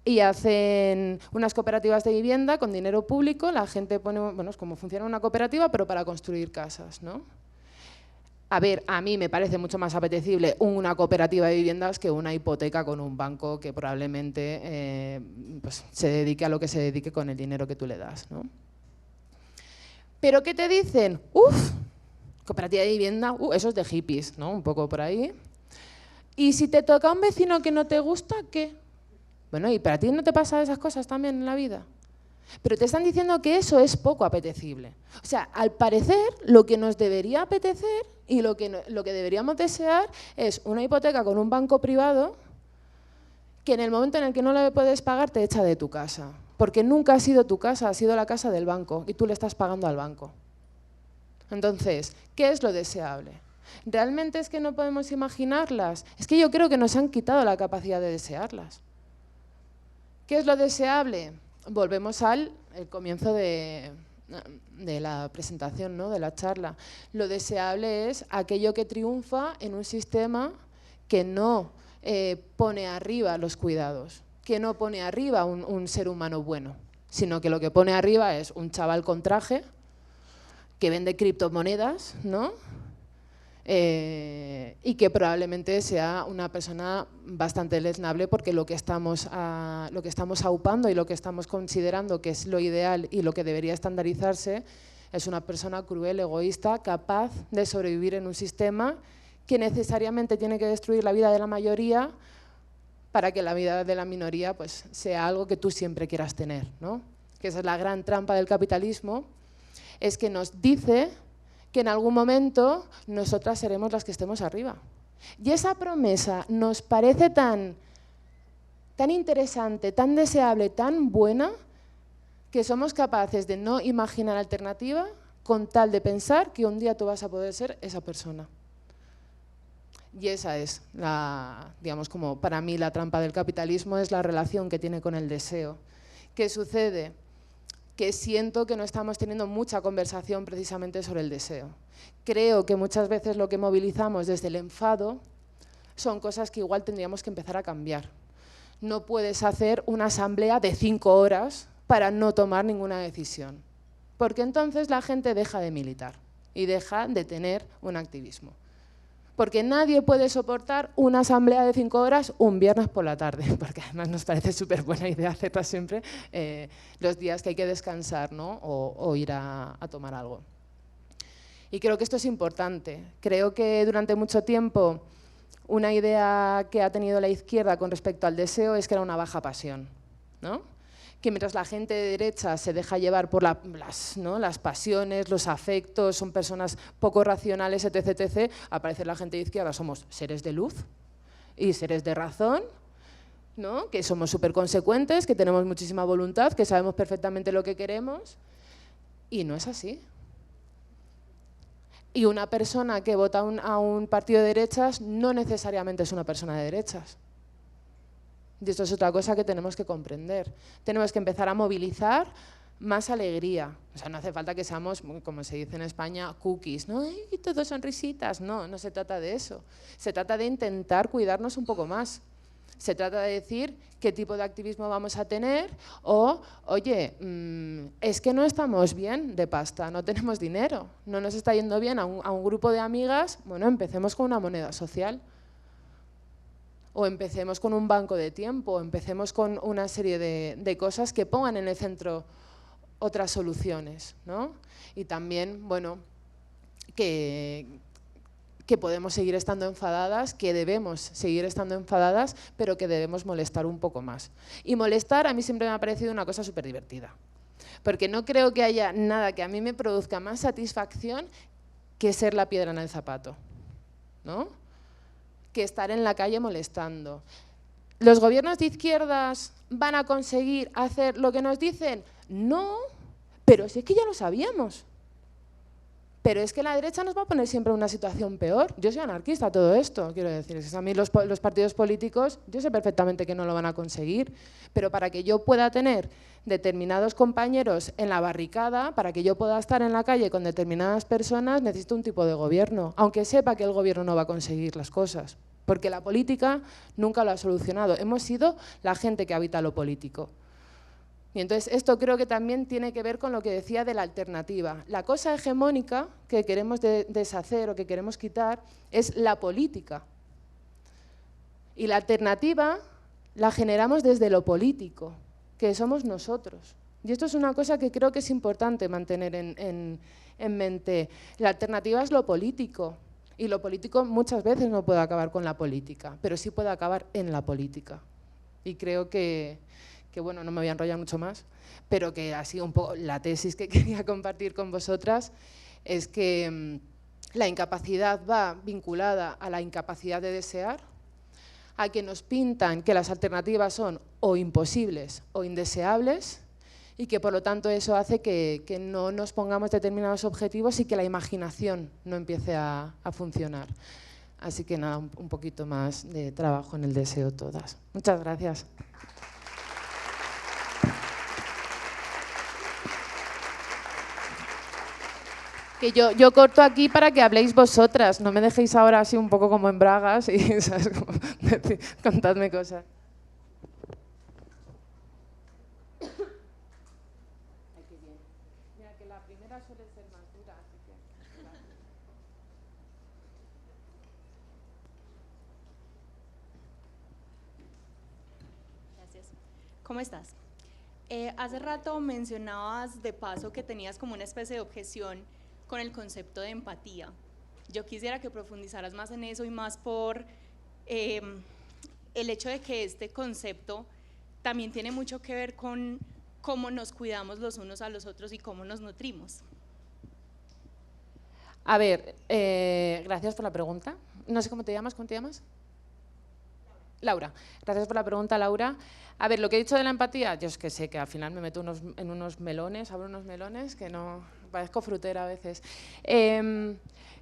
Speaker 2: y hacen unas cooperativas de vivienda con dinero público, la gente pone, es como funciona una cooperativa, pero para construir casas, ¿no? A ver, a mí me parece mucho más apetecible una cooperativa de viviendas que una hipoteca con un banco que probablemente se dedique a lo que se dedique con el dinero que tú le das, ¿no? ¿Pero qué te dicen? Cooperativa de vivienda, eso es de hippies, ¿no? Un poco por ahí. ¿Y si te toca un vecino que no te gusta, qué? Bueno, ¿y para ti no te pasa esas cosas también en la vida? Pero te están diciendo que eso es poco apetecible. O sea, al parecer, lo que nos debería apetecer y lo que deberíamos desear es una hipoteca con un banco privado que en el momento en el que no la puedes pagar te echa de tu casa. Porque nunca ha sido tu casa, ha sido la casa del banco y tú le estás pagando al banco. Entonces, ¿qué es lo deseable? ¿Realmente es que no podemos imaginarlas? Es que yo creo que nos han quitado la capacidad de desearlas. ¿Qué es lo deseable? Volvemos al comienzo de la presentación, ¿no? De la charla. Lo deseable es aquello que triunfa en un sistema que no pone arriba los cuidados, que no pone arriba un ser humano bueno, sino que lo que pone arriba es un chaval con traje que vende criptomonedas, ¿no? Y que probablemente sea una persona bastante lesnable porque lo que estamos aupando y lo que estamos considerando que es lo ideal y lo que debería estandarizarse es una persona cruel, egoísta, capaz de sobrevivir en un sistema que necesariamente tiene que destruir la vida de la mayoría para que la vida de la minoría pues, sea algo que tú siempre quieras tener, ¿no? Que esa es la gran trampa del capitalismo, es que nos dice que en algún momento nosotras seremos las que estemos arriba. Y esa promesa nos parece tan interesante, tan deseable, tan buena, que somos capaces de no imaginar alternativa con tal de pensar que un día tú vas a poder ser esa persona. Y esa es, digamos, como para mí la trampa del capitalismo, es la relación que tiene con el deseo. ¿Qué sucede? Que siento que no estamos teniendo mucha conversación precisamente sobre el deseo. Creo que muchas veces lo que movilizamos desde el enfado son cosas que igual tendríamos que empezar a cambiar. No puedes hacer una asamblea de 5 horas para no tomar ninguna decisión, porque entonces la gente deja de militar y deja de tener un activismo. Porque nadie puede soportar una asamblea de 5 horas un viernes por la tarde, porque además nos parece súper buena idea hacerla siempre los días que hay que descansar, ¿no? o ir a tomar algo. Y creo que esto es importante. Creo que durante mucho tiempo una idea que ha tenido la izquierda con respecto al deseo es que era una baja pasión, ¿no? que mientras la gente de derecha se deja llevar por las pasiones, los afectos, son personas poco racionales, etc., etc., aparece la gente de izquierda, somos seres de luz y seres de razón, ¿no? Que somos súper consecuentes, que tenemos muchísima voluntad, que sabemos perfectamente lo que queremos, y no es así. Y una persona que vota a un partido de derechas no necesariamente es una persona de derechas. Y esto es otra cosa que tenemos que comprender. Tenemos que empezar a movilizar más alegría. O sea, no hace falta que seamos, como se dice en España, cookies, ¿no? Y todos son risitas. No, no se trata de eso. Se trata de intentar cuidarnos un poco más. Se trata de decir qué tipo de activismo vamos a tener o, oye, es que no estamos bien de pasta, no tenemos dinero, no nos está yendo bien a un grupo de amigas, bueno, empecemos con una moneda social. O empecemos con un banco de tiempo, o empecemos con una serie de cosas que pongan en el centro otras soluciones, ¿no? Y también, bueno, que podemos seguir estando enfadadas, que debemos seguir estando enfadadas, pero que debemos molestar un poco más. Y molestar a mí siempre me ha parecido una cosa súper divertida, porque no creo que haya nada que a mí me produzca más satisfacción que ser la piedra en el zapato, ¿no? Que estar en la calle molestando. ¿Los gobiernos de izquierdas van a conseguir hacer lo que nos dicen? No, pero si es que ya lo sabíamos. Pero es que la derecha nos va a poner siempre en una situación peor. Yo soy anarquista todo esto, quiero decir. A mí los partidos políticos, yo sé perfectamente que no lo van a conseguir, pero para que yo pueda tener determinados compañeros en la barricada, para que yo pueda estar en la calle con determinadas personas, necesito un tipo de gobierno, aunque sepa que el gobierno no va a conseguir las cosas, porque la política nunca lo ha solucionado. Hemos sido la gente que habita lo político. Y entonces esto creo que también tiene que ver con lo que decía de la alternativa. La cosa hegemónica que queremos deshacer o que queremos quitar es la política. Y la alternativa la generamos desde lo político, que somos nosotros. Y esto es una cosa que creo que es importante mantener en mente. La alternativa es lo político. Y lo político muchas veces no puede acabar con la política, pero sí puede acabar en la política. Y creo que bueno, no me voy a enrollar mucho más, pero que ha sido un poco la tesis que quería compartir con vosotras, es que la incapacidad va vinculada a la incapacidad de desear, a que nos pintan que las alternativas son o imposibles o indeseables, y que por lo tanto eso hace que no nos pongamos determinados objetivos y que la imaginación no empiece a funcionar. Así que nada, un poquito más de trabajo en el deseo todas. Muchas gracias. Que yo corto aquí para que habléis vosotras, no me dejéis ahora así un poco como en bragas y ¿sabes? Como, contadme cosas. Ay, qué bien. Mira que la primera suele ser más dura, así que...
Speaker 3: Gracias. ¿Cómo estás? Hace rato mencionabas de paso que tenías como una especie de objeción con el concepto de empatía. Yo quisiera que profundizaras más en eso y más por el hecho de que este concepto también tiene mucho que ver con cómo nos cuidamos los unos a los otros y cómo nos nutrimos.
Speaker 2: A ver, gracias por la pregunta. No sé cómo te llamas, ¿cómo te llamas? Laura, gracias por la pregunta, Laura. A ver, lo que he dicho de la empatía, yo es que sé que al final me meto en unos melones, abro unos melones, que no, parezco frutera a veces.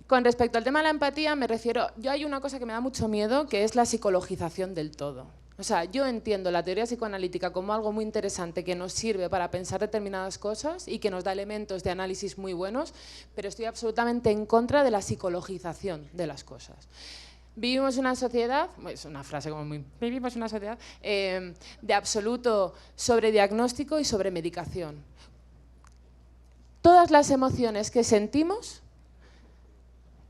Speaker 2: Con respecto al tema de la empatía, me refiero, yo hay una cosa que me da mucho miedo, que es la psicologización del todo. O sea, yo entiendo la teoría psicoanalítica como algo muy interesante que nos sirve para pensar determinadas cosas y que nos da elementos de análisis muy buenos, pero estoy absolutamente en contra de la psicologización de las cosas. Vivimos en una sociedad, es una frase como muy... Vivimos en una sociedad de absoluto sobrediagnóstico y sobremedicación. Todas las emociones que sentimos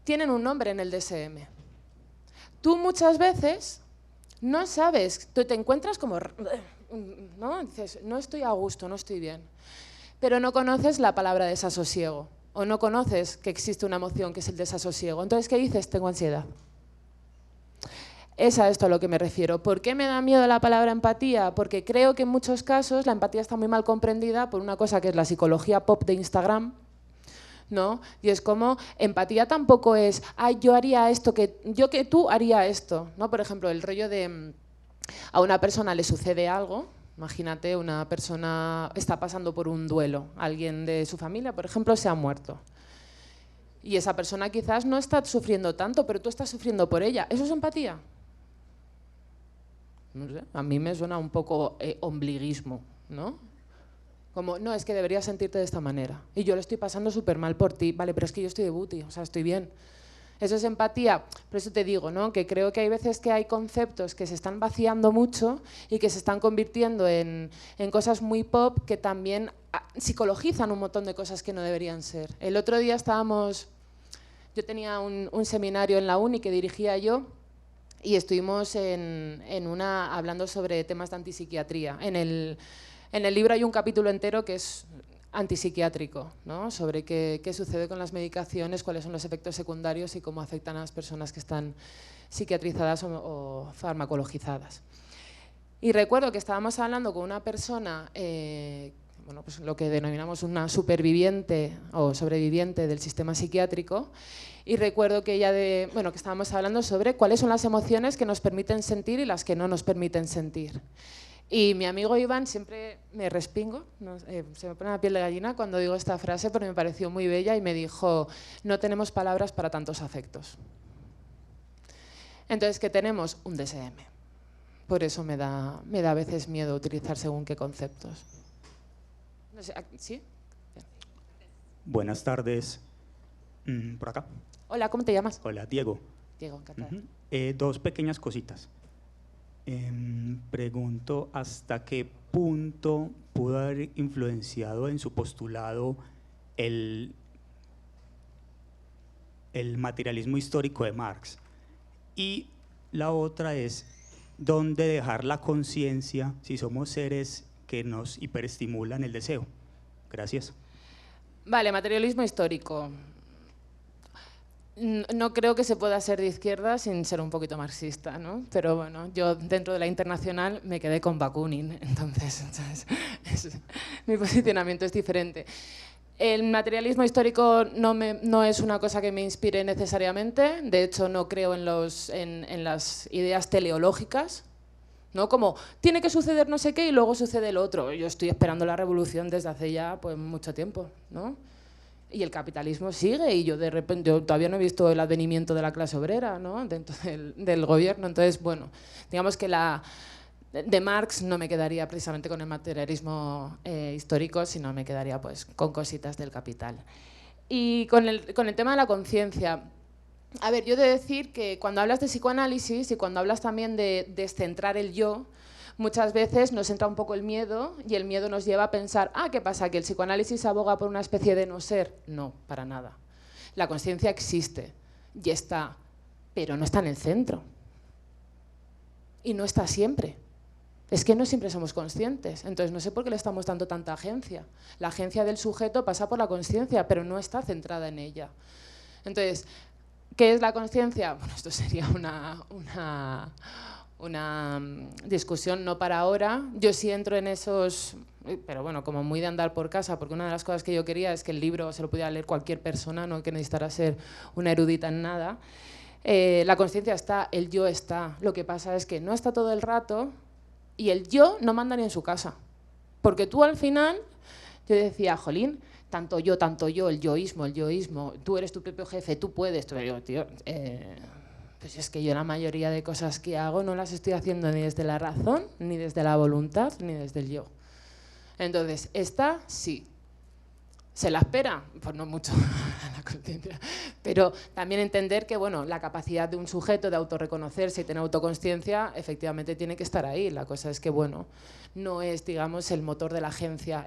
Speaker 2: tienen un nombre en el DSM. Tú muchas veces no sabes, tú te encuentras como... ¿no? Dices, no estoy a gusto, no estoy bien. Pero no conoces la palabra desasosiego o no conoces que existe una emoción que es el desasosiego. Entonces, ¿qué dices? Tengo ansiedad. Es a esto a lo que me refiero. ¿Por qué me da miedo la palabra empatía? Porque creo que en muchos casos la empatía está muy mal comprendida por una cosa que es la psicología pop de Instagram, ¿no? Y es como, empatía tampoco es, ay, yo haría esto, yo que tú haría esto, ¿no? Por ejemplo, el rollo de a una persona le sucede algo, imagínate, una persona está pasando por un duelo, alguien de su familia, por ejemplo, se ha muerto. Y esa persona quizás no está sufriendo tanto, pero tú estás sufriendo por ella. ¿Eso es empatía? No sé, a mí me suena un poco ombliguismo, ¿no? Como, no, es que deberías sentirte de esta manera. Y yo lo estoy pasando súper mal por ti. Vale, pero es que yo estoy de booty, o sea, estoy bien. Eso es empatía. Por eso te digo, ¿no? Que creo que hay veces que hay conceptos que se están vaciando mucho y que se están convirtiendo en cosas muy pop que también psicologizan un montón de cosas que no deberían ser. El otro día yo tenía un seminario en la uni que dirigía yo y estuvimos hablando sobre temas de antipsiquiatría. En el libro hay un capítulo entero que es antipsiquiátrico, ¿no? Sobre qué sucede con las medicaciones, cuáles son los efectos secundarios y cómo afectan a las personas que están psiquiatrizadas o farmacologizadas. Y recuerdo que estábamos hablando con una persona, bueno, pues lo que denominamos una superviviente o sobreviviente del sistema psiquiátrico, y recuerdo que que estábamos hablando sobre cuáles son las emociones que nos permiten sentir y las que no nos permiten sentir. Y mi amigo Iván, siempre me respingo, se me pone la piel de gallina cuando digo esta frase, pero me pareció muy bella y me dijo, no tenemos palabras para tantos afectos. Entonces, ¿qué tenemos? Un DSM. Por eso me da a veces miedo utilizar según qué conceptos. No sé, ¿sí? Bien.
Speaker 4: Buenas tardes. Por acá.
Speaker 2: Hola, ¿cómo te llamas?
Speaker 4: Hola, Diego.
Speaker 2: Diego, encantado.
Speaker 4: Dos pequeñas cositas. Pregunto hasta qué punto pudo haber influenciado en su postulado el materialismo histórico de Marx. Y la otra es, ¿dónde dejar la conciencia si somos seres que nos hiperestimulan el deseo? Gracias.
Speaker 2: Vale, materialismo histórico. No creo que se pueda ser de izquierda sin ser un poquito marxista, ¿no? Pero bueno, yo dentro de la internacional me quedé con Bakunin, entonces mi posicionamiento es diferente. El materialismo histórico no es una cosa que me inspire necesariamente, de hecho no creo en las ideas teleológicas, ¿no? Como tiene que suceder no sé qué y luego sucede lo otro. Yo estoy esperando la revolución desde hace ya pues, mucho tiempo, ¿no? Y el capitalismo sigue y yo todavía no he visto el advenimiento de la clase obrera, ¿no? Dentro del gobierno. Entonces, bueno, digamos que de Marx no me quedaría precisamente con el materialismo histórico, sino me quedaría pues, con cositas del Capital. Y con el tema de la conciencia, a ver, yo he de decir que cuando hablas de psicoanálisis y cuando hablas también de descentrar el yo, muchas veces nos entra un poco el miedo y el miedo nos lleva a pensar, ¿qué pasa? ¿Que el psicoanálisis aboga por una especie de no ser? No, para nada. La conciencia existe y está, pero no está en el centro. Y no está siempre. Es que no siempre somos conscientes. Entonces no sé por qué le estamos dando tanta agencia. La agencia del sujeto pasa por la conciencia, pero no está centrada en ella. Entonces, ¿qué es la conciencia? Bueno, esto sería una discusión no para ahora. Yo sí entro en esos, pero bueno, como muy de andar por casa, porque una de las cosas que yo quería es que el libro se lo pudiera leer cualquier persona, no que necesitara ser una erudita en nada. La conciencia está, el yo está. Lo que pasa es que no está todo el rato y el yo no manda ni en su casa. Porque tú al final, yo decía, jolín, tanto yo, el yoísmo, tú eres tu propio jefe, tú puedes. Tú digo, tío, pues es que yo la mayoría de cosas que hago no las estoy haciendo ni desde la razón, ni desde la voluntad, ni desde el yo. Entonces, esta sí. ¿Se la espera? Pues no mucho, la conciencia. Pero también entender que bueno, la capacidad de un sujeto de autorreconocerse y tener autoconsciencia, efectivamente tiene que estar ahí. La cosa es que, bueno, no es, digamos, el motor de la agencia.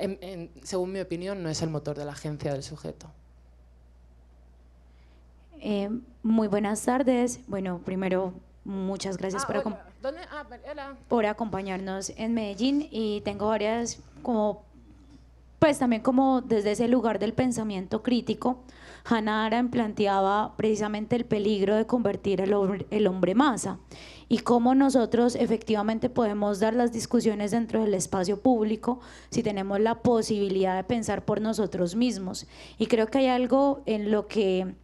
Speaker 2: Según mi opinión, no es el motor de la agencia del sujeto.
Speaker 5: Muy buenas tardes. Bueno, primero, muchas gracias por acompañarnos en Medellín y tengo varias como pues también como desde ese lugar del pensamiento crítico, Hannah Arendt planteaba precisamente el peligro de convertir el hombre masa y cómo nosotros efectivamente podemos dar las discusiones dentro del espacio público si tenemos la posibilidad de pensar por nosotros mismos. Y creo que hay algo en lo que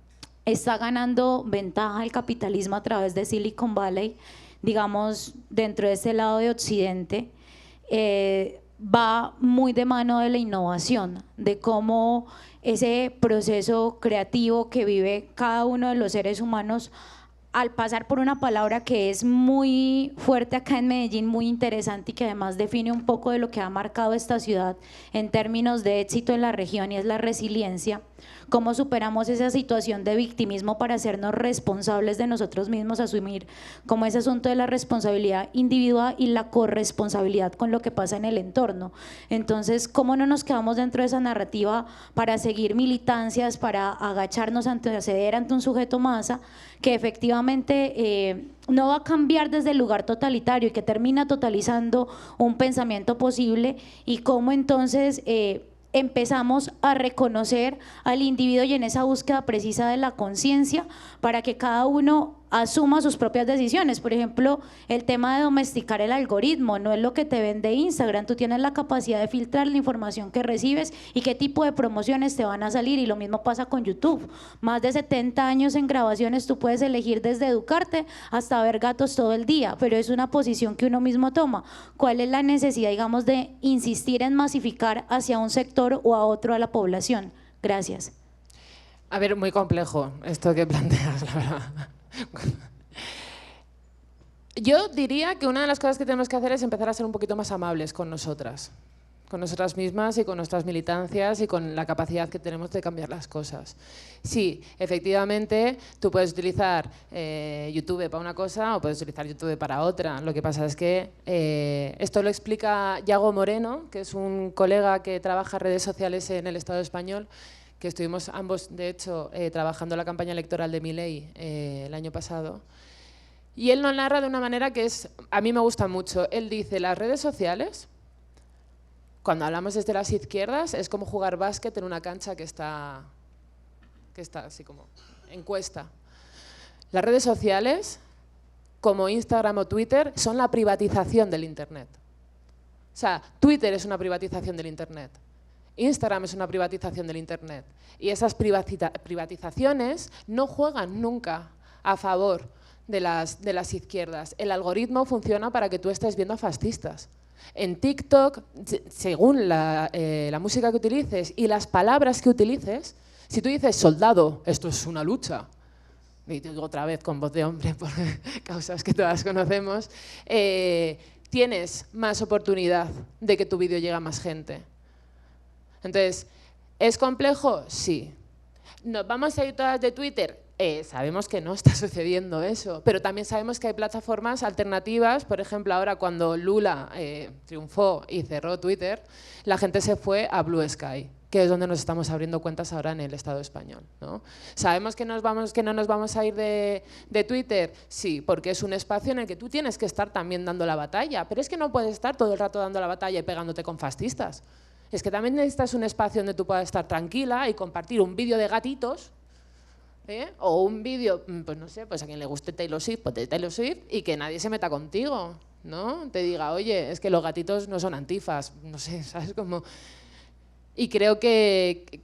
Speaker 5: está ganando ventaja el capitalismo a través de Silicon Valley, digamos, dentro de este lado de Occidente, va muy de mano de la innovación, de cómo ese proceso creativo que vive cada uno de los seres humanos al pasar por una palabra que es muy fuerte acá en Medellín, muy interesante y que además define un poco de lo que ha marcado esta ciudad en términos de éxito en la región, y es la resiliencia. Cómo superamos esa situación de victimismo para hacernos responsables de nosotros mismos, asumir como ese asunto de la responsabilidad individual y la corresponsabilidad con lo que pasa en el entorno. Entonces, ¿cómo no nos quedamos dentro de esa narrativa para seguir militancias, para agacharnos ante ceder ante un sujeto masa que efectivamente no va a cambiar desde el lugar totalitario y que termina totalizando un pensamiento posible? Y cómo entonces empezamos a reconocer al individuo y en esa búsqueda precisa de la conciencia para que cada uno asuma sus propias decisiones. Por ejemplo, el tema de domesticar el algoritmo, no es lo que te vende Instagram, tú tienes la capacidad de filtrar la información que recibes y qué tipo de promociones te van a salir, y lo mismo pasa con YouTube. Más de 70 años en grabaciones, tú puedes elegir desde educarte hasta ver gatos todo el día, pero es una posición que uno mismo toma. ¿Cuál es la necesidad, digamos, de insistir en masificar hacia un sector o a otro a la población? Gracias.
Speaker 2: A ver, muy complejo esto que planteas, la verdad. Yo diría que una de las cosas que tenemos que hacer es empezar a ser un poquito más amables con nosotras mismas y con nuestras militancias y con la capacidad que tenemos de cambiar las cosas. Sí, efectivamente, tú puedes utilizar YouTube para una cosa o puedes utilizar YouTube para otra. Lo que pasa es que esto lo explica Yago Moreno, que es un colega que trabaja en redes sociales en el Estado español, que estuvimos ambos, de hecho, trabajando la campaña electoral de Milei el año pasado. Y él lo narra de una manera que a mí me gusta mucho. Él dice, las redes sociales, cuando hablamos desde las izquierdas, es como jugar básquet en una cancha que está así como en cuesta. Las redes sociales, como Instagram o Twitter, son la privatización del Internet. O sea, Twitter es una privatización del Internet. Instagram es una privatización del Internet. Y esas privatizaciones no juegan nunca a favor de las izquierdas. El algoritmo funciona para que tú estés viendo a fascistas. En TikTok, según la música que utilices y las palabras que utilices, si tú dices soldado, esto es una lucha, y digo otra vez con voz de hombre por causas que todas conocemos, tienes más oportunidad de que tu vídeo llegue a más gente. Entonces, ¿es complejo? Sí. ¿Nos vamos a ir todas de Twitter? Sabemos que no está sucediendo eso, pero también sabemos que hay plataformas alternativas. Por ejemplo, ahora cuando Lula triunfó y cerró Twitter, la gente se fue a Blue Sky, que es donde nos estamos abriendo cuentas ahora en el Estado español, ¿no? ¿Sabemos que no nos vamos a ir de Twitter? Sí, porque es un espacio en el que tú tienes que estar también dando la batalla, pero es que no puedes estar todo el rato dando la batalla y pegándote con fascistas. Es que también necesitas un espacio donde tú puedas estar tranquila y compartir un vídeo de gatitos, o un vídeo, pues no sé, pues a quien le guste Taylor Swift, pues de Taylor Swift, y que nadie se meta contigo, ¿no? Te diga, oye, es que los gatitos no son antifas, no sé, ¿sabes? Como... Y creo que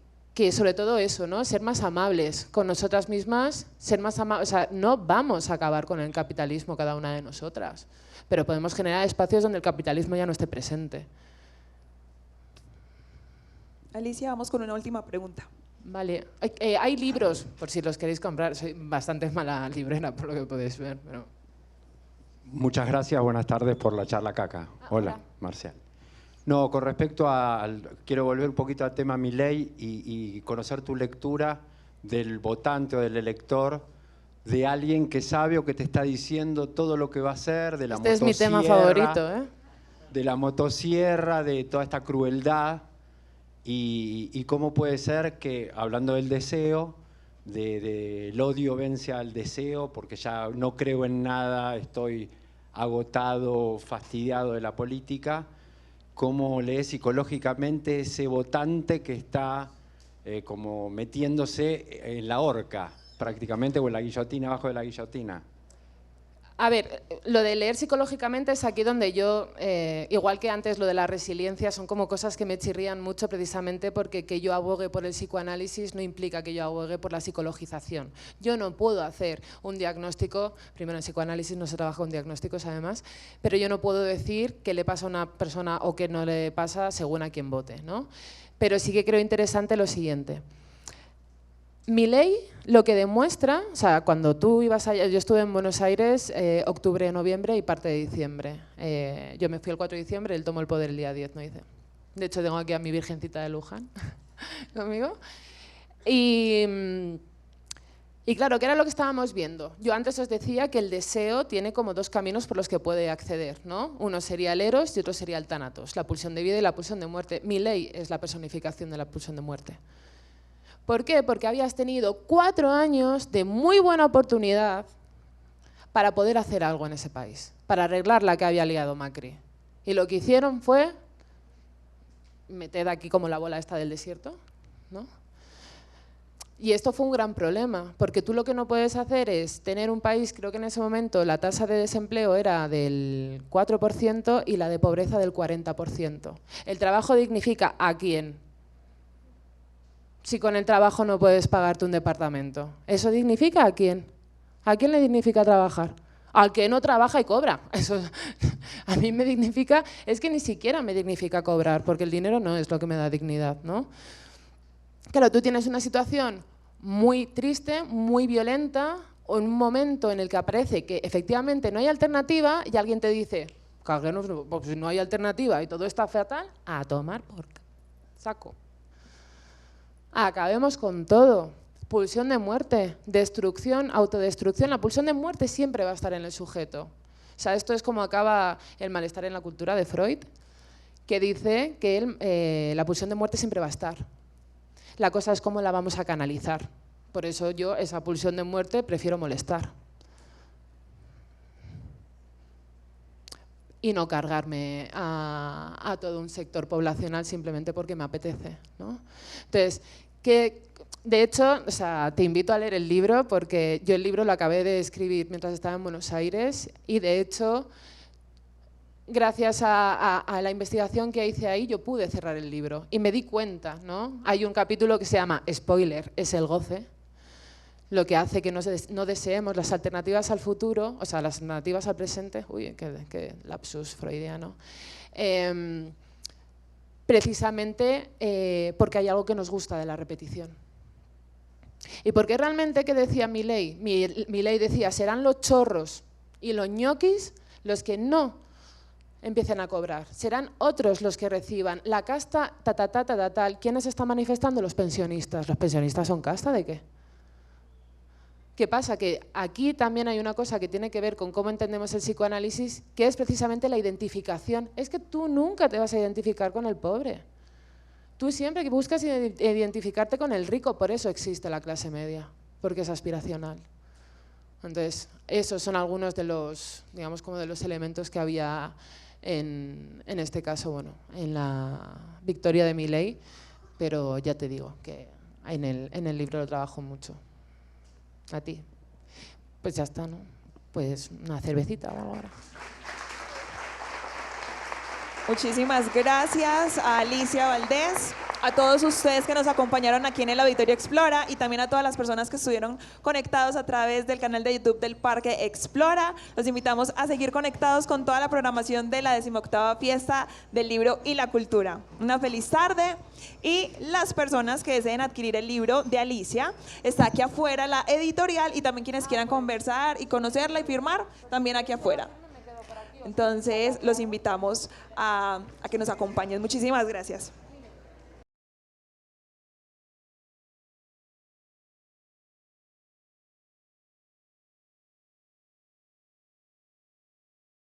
Speaker 2: sobre todo eso, ¿no? Ser más amables con nosotras mismas, ser más amables, o sea, no vamos a acabar con el capitalismo cada una de nosotras, pero podemos generar espacios donde el capitalismo ya no esté presente.
Speaker 1: Alicia, vamos con una última pregunta.
Speaker 2: Vale, hay libros, por si los queréis comprar. Soy bastante mala librera, por lo que podéis ver. Pero...
Speaker 6: Muchas gracias, buenas tardes por la charla, Caca. Hola, Marcial. No, con respecto quiero volver un poquito al tema Milei y conocer tu lectura del votante o del elector, de alguien que sabe o que te está diciendo todo lo que va a hacer, de la motosierra.
Speaker 2: Este es mi tema favorito, ¿eh?
Speaker 6: De la motosierra, de toda esta crueldad. Y cómo puede ser que, hablando del deseo, del odio vence al deseo, porque ya no creo en nada, estoy agotado, fastidiado de la política, cómo lees psicológicamente ese votante que está como metiéndose en la horca, prácticamente, o en la guillotina, abajo de la guillotina.
Speaker 2: A ver, lo de leer psicológicamente es aquí donde yo, igual que antes lo de la resiliencia, son como cosas que me chirrían mucho precisamente porque que yo abogue por el psicoanálisis no implica que yo abogue por la psicologización. Yo no puedo hacer un diagnóstico, primero en psicoanálisis no se trabaja con diagnósticos además, pero yo no puedo decir qué le pasa a una persona o qué no le pasa según a quién vote, ¿no? Pero sí que creo interesante lo siguiente. Milei lo que demuestra, o sea, cuando tú ibas allá, yo estuve en Buenos Aires octubre, noviembre y parte de diciembre. Yo me fui el 4 de diciembre, él tomó el poder el día 10, ¿no? Dice. De hecho, tengo aquí a mi Virgencita de Luján conmigo. Y claro, ¿qué era lo que estábamos viendo? Yo antes os decía que el deseo tiene como dos caminos por los que puede acceder, ¿no? Uno sería el eros y otro sería el tánatos, la pulsión de vida y la pulsión de muerte. Milei es la personificación de la pulsión de muerte. ¿Por qué? Porque habías tenido 4 años de muy buena oportunidad para poder hacer algo en ese país, para arreglar la que había liado Macri. Y lo que hicieron fue meter aquí como la bola esta del desierto, ¿no? Y esto fue un gran problema, porque tú lo que no puedes hacer es tener un país, creo que en ese momento la tasa de desempleo era del 4% y la de pobreza del 40%. ¿El trabajo dignifica a quién? Si con el trabajo no puedes pagarte un departamento. ¿Eso dignifica a quién? ¿A quién le dignifica trabajar? Al que no trabaja y cobra. Eso a mí me dignifica, es que ni siquiera me dignifica cobrar, porque el dinero no es lo que me da dignidad, ¿no? Claro, tú tienes una situación muy triste, muy violenta, o en un momento en el que aparece que efectivamente no hay alternativa y alguien te dice, caguenos, pues si no hay alternativa y todo está fatal, a tomar por saco. Acabemos con todo. Pulsión de muerte, destrucción, autodestrucción. La pulsión de muerte siempre va a estar en el sujeto. O sea, esto es como acaba el malestar en la cultura de Freud, que dice que la pulsión de muerte siempre va a estar. La cosa es cómo la vamos a canalizar. Por eso yo, esa pulsión de muerte, prefiero molestar. Y no cargarme a todo un sector poblacional simplemente porque me apetece, ¿no? Entonces, de hecho, o sea, te invito a leer el libro porque yo el libro lo acabé de escribir mientras estaba en Buenos Aires y de hecho, gracias a la investigación que hice ahí, yo pude cerrar el libro y me di cuenta, ¿no? Hay un capítulo que se llama Spoiler, es el goce, lo que hace que no deseemos las alternativas al futuro, o sea, las alternativas al presente, uy, qué lapsus freudiano, precisamente porque hay algo que nos gusta de la repetición. Y porque realmente, ¿qué decía Milei? Milei decía, serán los chorros y los ñoquis los que no empiecen a cobrar, serán otros los que reciban la casta tal. ¿Quiénes están manifestando? Los pensionistas. ¿Los pensionistas son casta de qué? ¿Qué pasa? Que aquí también hay una cosa que tiene que ver con cómo entendemos el psicoanálisis, que es precisamente la identificación. Es que tú nunca te vas a identificar con el pobre. Tú siempre buscas identificarte con el rico, por eso existe la clase media, porque es aspiracional. Entonces, esos son algunos de los, digamos, como de los elementos que había en este caso, bueno, en la victoria de Milei, pero ya te digo que en el libro lo trabajo mucho. A ti. Pues ya está, ¿no? Pues una cervecita o algo ahora.
Speaker 1: Muchísimas gracias a Alicia Valdés, a todos ustedes que nos acompañaron aquí en el Auditorio Explora y también a todas las personas que estuvieron conectados a través del canal de YouTube del Parque Explora. Los invitamos a seguir conectados con toda la programación de la 18ª Fiesta del Libro y la Cultura. Una feliz tarde y las personas que deseen adquirir el libro de Alicia, está aquí afuera la editorial y también quienes quieran conversar y conocerla y firmar, también aquí afuera. Entonces los invitamos a que nos acompañen. Muchísimas gracias.